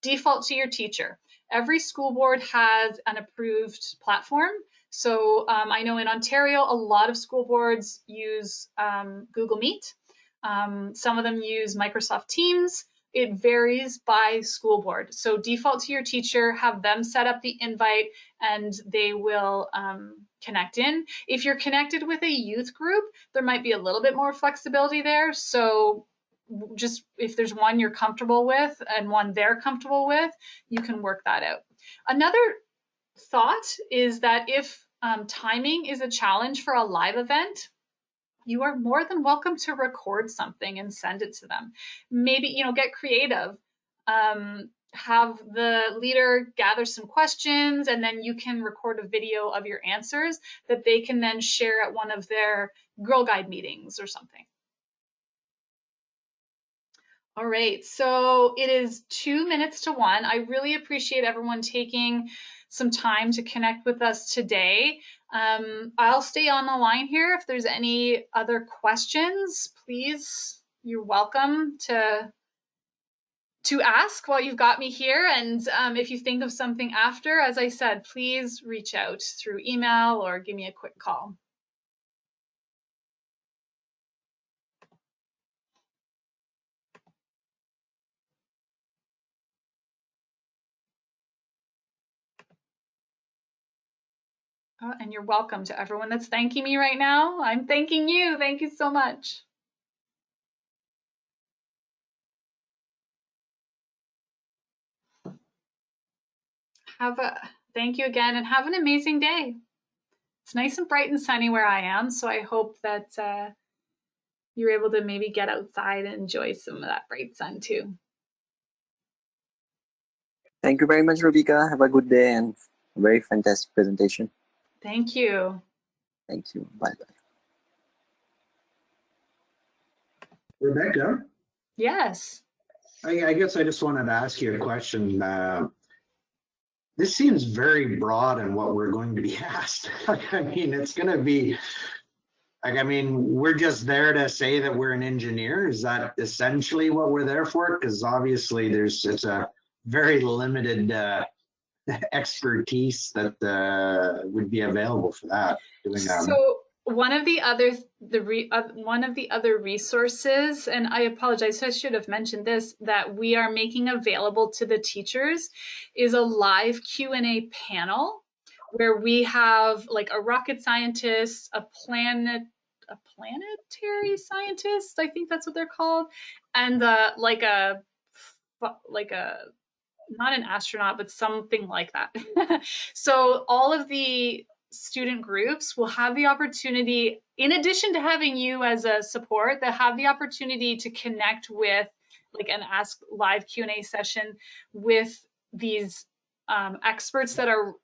Default to your teacher. Every school board has an approved platform. So I know in Ontario, a lot of school boards use Google Meet. Some of them use Microsoft Teams. It varies by school board. So default to your teacher, have them set up the invite, and they will connect in. If you're connected with a youth group, there might be a little bit more flexibility there. So just if there's one you're comfortable with and one they're comfortable with, you can work that out. Another thought is that if timing is a challenge for a live event, you are more than welcome to record something and send it to them. Maybe, you know, get creative. Have the leader gather some questions, and then you can record a video of your answers that they can then share at one of their Girl Guide meetings or something. All right, so it is 2 minutes to 1. I really appreciate everyone taking some time to connect with us today. I'll stay on the line here. If there's any other questions, please, you're welcome to ask while you've got me here. And if you think of something after, as I said, please reach out through email or give me a quick call. Oh, and you're welcome to everyone that's thanking me right now. I'm thanking you. Thank you so much. Thank you again, and have an amazing day. It's nice and bright and sunny where I am, so I hope that you're able to maybe get outside and enjoy some of that bright sun too. Thank you very much, Rebecca. Have a good day and a very fantastic presentation. Thank you. Thank you. Bye-bye. Rebecca? Yes. I guess I just wanted to ask you a question. This seems very broad in what we're going to be asked. I mean, it's going to be, like, I mean, we're just there to say that we're an engineer. Is that essentially what we're there for? Because obviously it's a very limited expertise that would be available for that. So one of the other resources, and I apologize, I should have mentioned this, that we are making available to the teachers is a live Q&A panel where we have like a rocket scientist, a planetary scientist, I think that's what they're called, and like a not an astronaut, but something like that. So all of the student groups will have the opportunity, in addition to having you as a support, they have the opportunity to connect with like an ask live Q&A session with these experts that are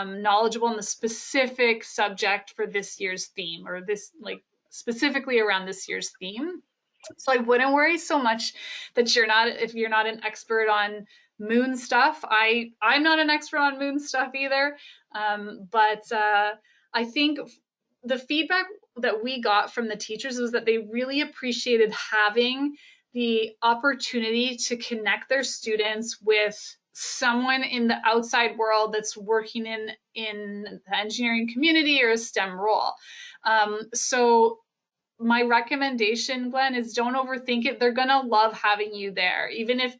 knowledgeable in the specific subject for this year's theme, or this like specifically around this year's theme. So I wouldn't worry so much that if you're not an expert on moon stuff. I'm not an expert on moon stuff either. But I think the feedback that we got from the teachers was that they really appreciated having the opportunity to connect their students with someone in the outside world that's working in the engineering community or a STEM role. So my recommendation, Glenn, is don't overthink it. They're gonna love having you there, even if,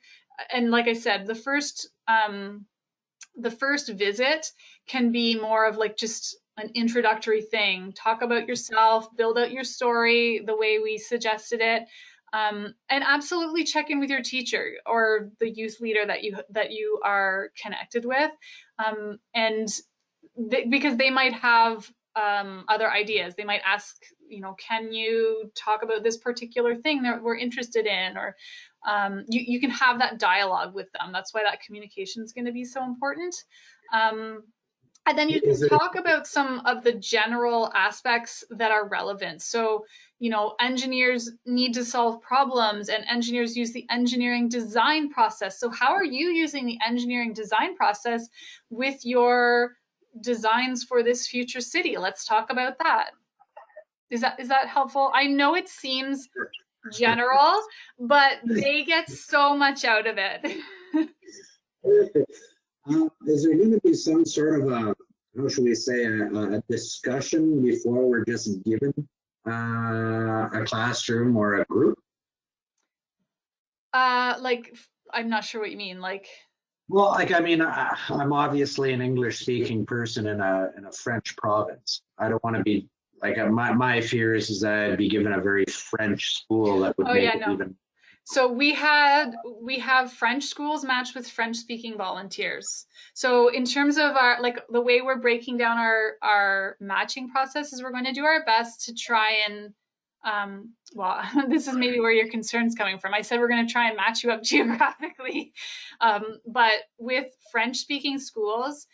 and like I said, the first visit can be more of like just an introductory thing. Talk about yourself, build out your story the way we suggested it, and absolutely check in with your teacher or the youth leader that you are connected with, and because they might have other ideas. They might ask, can you talk about this particular thing that we're interested in, or you can have that dialogue with them. That's why that communication is going to be so important. And then you can talk about some of the general aspects that are relevant. So, engineers need to solve problems, and engineers use the engineering design process. So how are you using the engineering design process with your designs for this future city? Let's talk about that. Is that helpful? I know it seems general, but they get so much out of it. Is there going to be some sort of how should we say, a discussion before we're just given a classroom or a group? Like, I'm not sure what you mean. Like, well, like, I mean, I'm obviously an English-speaking person in a French province. I don't want to be like my fear is that I'd be given a very French school that would make it even. So we have French schools matched with French-speaking volunteers. So in terms of our, like, the way we're breaking down our matching process is we're going to do our best to try and well, this is maybe where your concern's coming from. I said we're going to try and match you up geographically, but with French-speaking schools,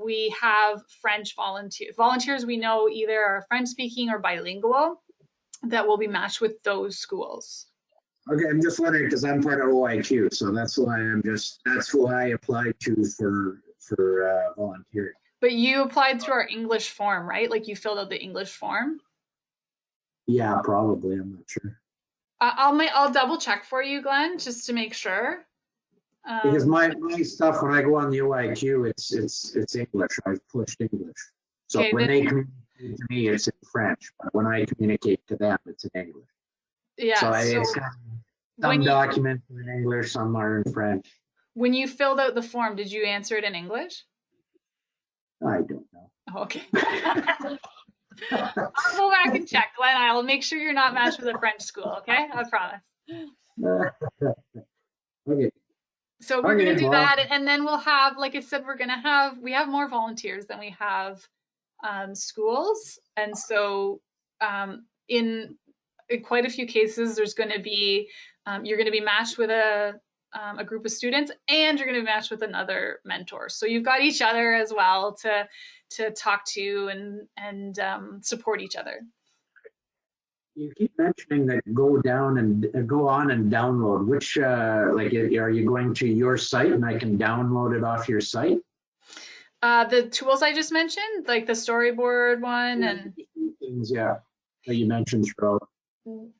we have French volunteers we know either are French-speaking or bilingual that will be matched with those schools. Okay, I'm just wondering because I'm part of OIQ, so that's who I applied to for volunteering. But you applied through our English form, right? Like you filled out the English form? Yeah, probably. I'm not sure. I'll double check for you, Glenn, just to make sure. Because my stuff when I go on the OIQ, it's English. I've pushed English. So okay, when they communicate to me, it's in French. But when I communicate to them, it's in English. Yeah. So it's some documents are in English, some are in French. When you filled out the form, did you answer it in English? I don't know. Oh, okay. I'll go back and check, Glenn. I'll make sure you're not matched with a French school, okay? I promise. Okay. So we're going to do that, and then we'll have, like I said, we have more volunteers than we have schools, and so in quite a few cases, there's going to be you're going to be matched with a group of students, and you're going to be matched with another mentor. So you've got each other as well to talk to and support each other. You keep mentioning that go on and download. Which like, are you going to your site and I can download it off your site? The tools I just mentioned, like the storyboard one and things, yeah, that you mentioned throughout.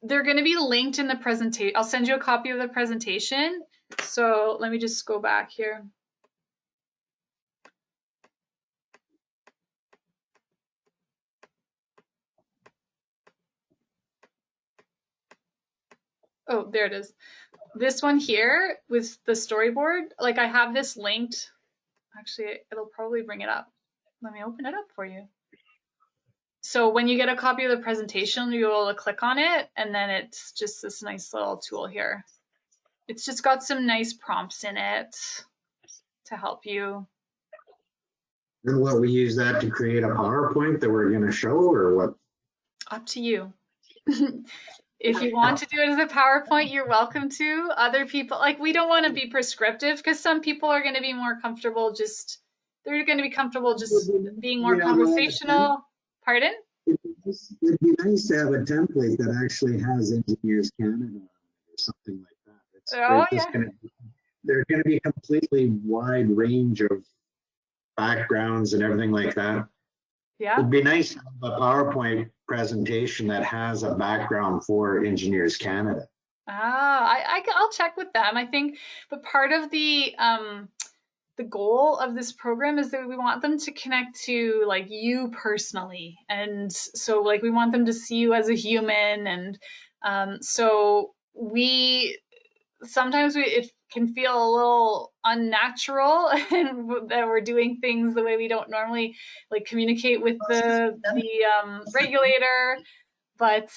They're going to be linked in the presentation. I'll send you a copy of the presentation. So let me just go back here. Oh, there it is. This one here with the storyboard, like I have this linked. Actually, it'll probably bring it up. Let me open it up for you. So when you get a copy of the presentation, you'll click on it, and then it's just this nice little tool here. It's just got some nice prompts in it to help you. And what, we use that to create a PowerPoint that we're going to show, or what? Up to you. If you want to do it as a PowerPoint, you're welcome to. Other people, like, we don't want to be prescriptive because some people are going to be more comfortable they're going to be comfortable just being more conversational. Pardon? It'd be nice to have a template that actually has Engineers Canada or something like that. They're going to be completely wide range of backgrounds and everything like that. Yeah. It'd be nice to have a PowerPoint presentation that has a background for Engineers Canada. I'll check with them. I think, but part of the the goal of this program is that we want them to connect to like you personally. And so like we want them to see you as a human. And so we sometimes it can feel a little unnatural and that we're doing things the way we don't normally like communicate with the regulator. But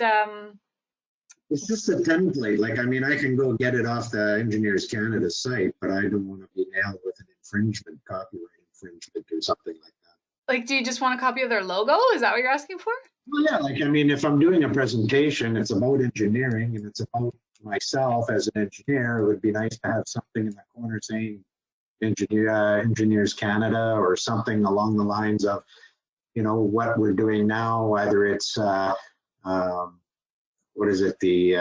it's just a template. Like, I mean, I can go get it off the Engineers Canada site, but I don't want to be nailed with an infringement, copyright infringement or something like that. like, do you just want a copy of their logo? Is that what you're asking for? Well, yeah, like, I mean, if I'm doing a presentation, it's about engineering and it's about myself as an engineer. It would be nice to have something in the corner saying Engineers Canada or something along the lines of, you know, what we're doing now, either it's, what is it, the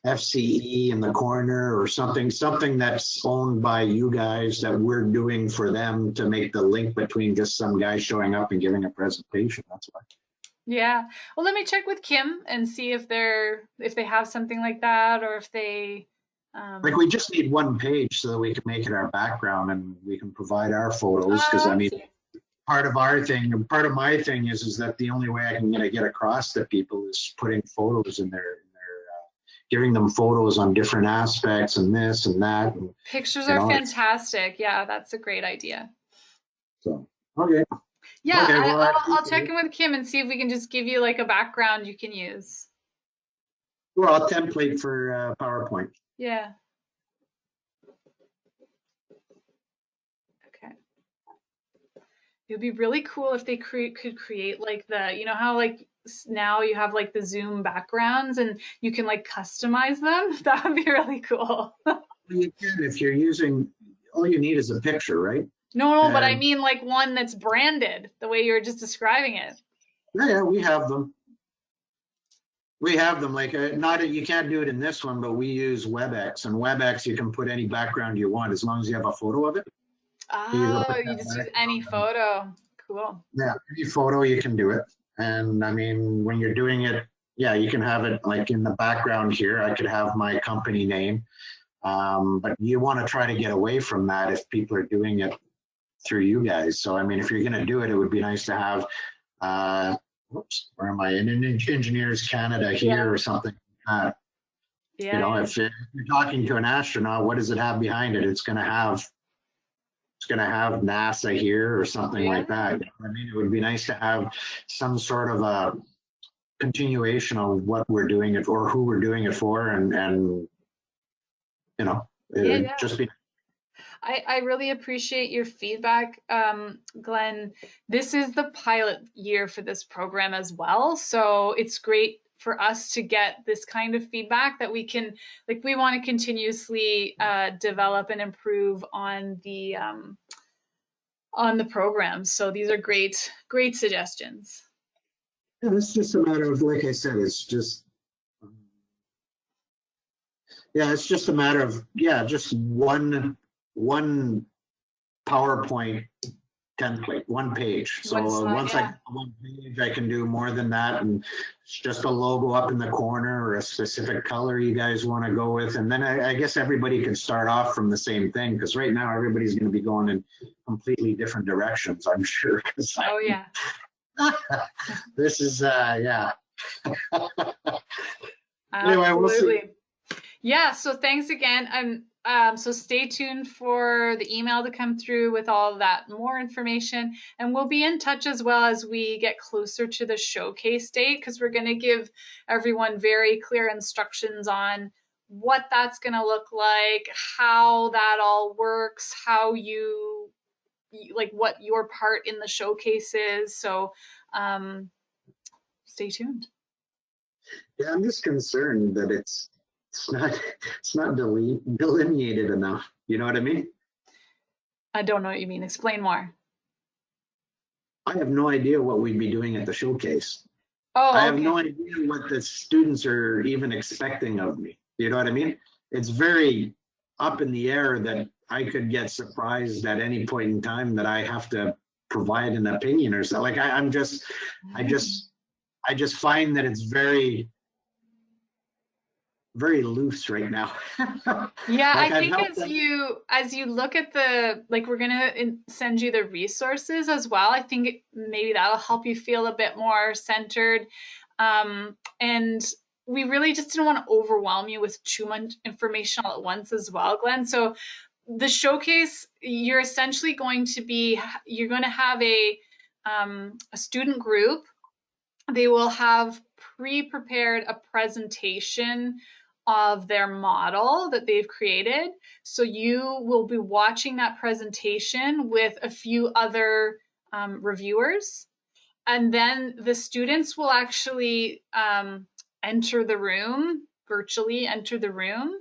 FCE in the corner or something that's owned by you guys that we're doing for them to make the link between just some guy showing up and giving a presentation. That's why. Yeah. Well, let me check with Kim and see if they have something like that, or if they like, we just need one page so that we can make it our background and we can provide our photos. Because I mean, part of my thing is that the only way I can get across to people is putting photos in their giving them photos on different aspects and this and that. And, pictures are fantastic. Yeah, that's a great idea. So, okay. Yeah, okay, well, I'll check in with Kim and see if we can just give you like a background you can use. Well, a template for PowerPoint. Yeah. Okay. It would be really cool if they could create like you know how like now you have like the Zoom backgrounds and you can like customize them. That would be really cool. You can, if you're using, all you need is a picture, right? No, but I mean like one that's branded the way you were just describing it. Yeah, we have them. We have them, like, you can't do it in this one, but we use Webex, and Webex you can put any background you want as long as you have a photo of it. Oh, you just use any photo. Cool. Yeah, any photo you can do it. And I mean, when you're doing it, yeah, you can have it like in the background here. I could have my company name, but you want to try to get away from that if people are doing it through you guys. So I mean, if you're going to do it, it would be nice to have, whoops, where am I? In Engineers Canada here or something like that. Yeah, you know, if you're talking to an astronaut, what does it have behind it? It's going to have NASA here or something like that. I mean, it would be nice to have some sort of a continuation of what we're doing it or who we're doing it for, and you know, just be. I really appreciate your feedback, Glenn. This is the pilot year for this program as well, so it's great for us to get this kind of feedback that we can, like, we want to continuously develop and improve on the program. So these are great suggestions. Yeah, it's just a matter of, like I said, it's just a matter of just one PowerPoint template, one page. So once I get one page, I can do more than that, and it's just a logo up in the corner or a specific color you guys want to go with, and then I guess everybody can start off from the same thing, because right now everybody's going to be going in completely different directions, I'm sure. Oh yeah. This is yeah. Anyway, we'll see. Yeah, so thanks again. So stay tuned for the email to come through with all that more information. And we'll be in touch as well as we get closer to the showcase date, because we're going to give everyone very clear instructions on what that's going to look like, how that all works, how you like what your part in the showcase is. So stay tuned. Yeah, I'm just concerned that it's not delineated enough. You know what I mean? I don't know what you mean. Explain more. I have no idea what we'd be doing at the showcase. Oh, I have no idea what the students are even expecting of me. You know what I mean? It's very up in the air that I could get surprised at any point in time that I have to provide an opinion or something. Like I just find that it's very very loose right now. Yeah, Like I I've think helped as them. you look at the, like, we're gonna send you the resources as well. I think maybe that'll help you feel a bit more centered. And we really just didn't want to overwhelm you with too much information all at once as well, Glenn. So the showcase, you're going to have a student group. They will have pre-prepared a presentation of their model that they've created. So you will be watching that presentation with a few other reviewers. And then the students will actually enter the room, virtually enter the room.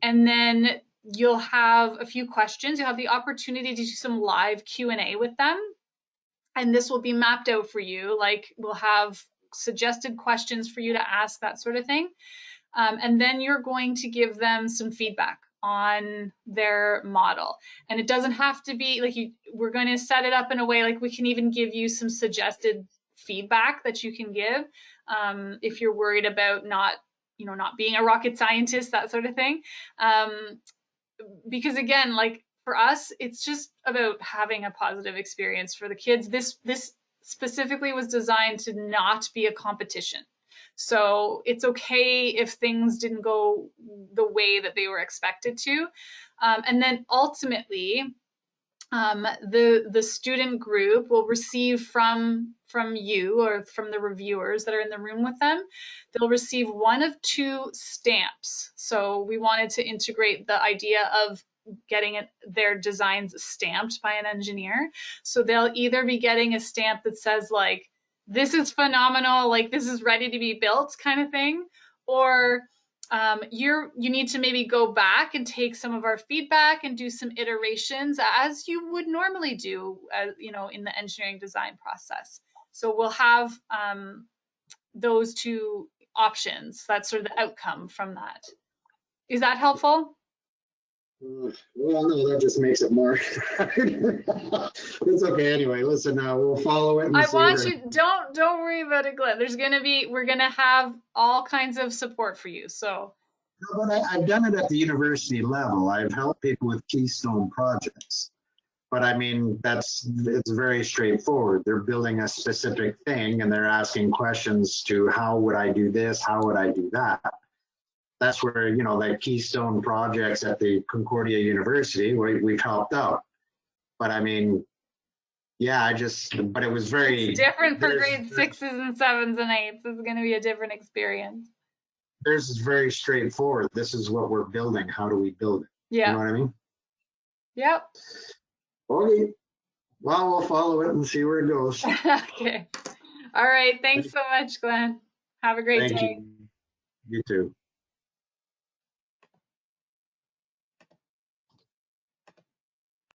And then you'll have a few questions. You'll have the opportunity to do some live Q&A with them, and this will be mapped out for you. Like, we'll have suggested questions for you to ask, that sort of thing. And then you're going to give them some feedback on their model. And it doesn't have to be like we're going to set it up in a way like we can even give you some suggested feedback that you can give if you're worried about not being a rocket scientist, that sort of thing. Because again, like, for us, it's just about having a positive experience for the kids. This specifically was designed to not be a competition. So it's okay if things didn't go the way that they were expected to. And then ultimately, the student group will receive from you or from the reviewers that are in the room with them, they'll receive one of two stamps. So we wanted to integrate the idea of getting their designs stamped by an engineer. So they'll either be getting a stamp that says like, this is phenomenal, like this is ready to be built kind of thing, or you need to maybe go back and take some of our feedback and do some iterations as you would normally do, in the engineering design process. So we'll have those two options. That's sort of the outcome from that. Is that helpful? Well, no, that just makes it more. It's okay anyway. Listen, we'll follow it and I see. want you, don't worry about it, Glenn. We're gonna have all kinds of support for you. So No, but I've done it at the university level. I've helped people with keystone projects. But I mean, it's very straightforward. They're building a specific thing and they're asking questions to how would I do this? How would I do that? That's where, the keystone projects at the Concordia University, we've helped out. But I mean, yeah, but it was it's different for grade 6s and 7s and 8s. It's going to be a different experience. Theirs is very straightforward. This is what we're building. How do we build it? Yeah. You know what I mean? Yep. Okay. Well, we'll follow it and see where it goes. Okay. All right. Thanks so much, Glenn. Have a great day. You too.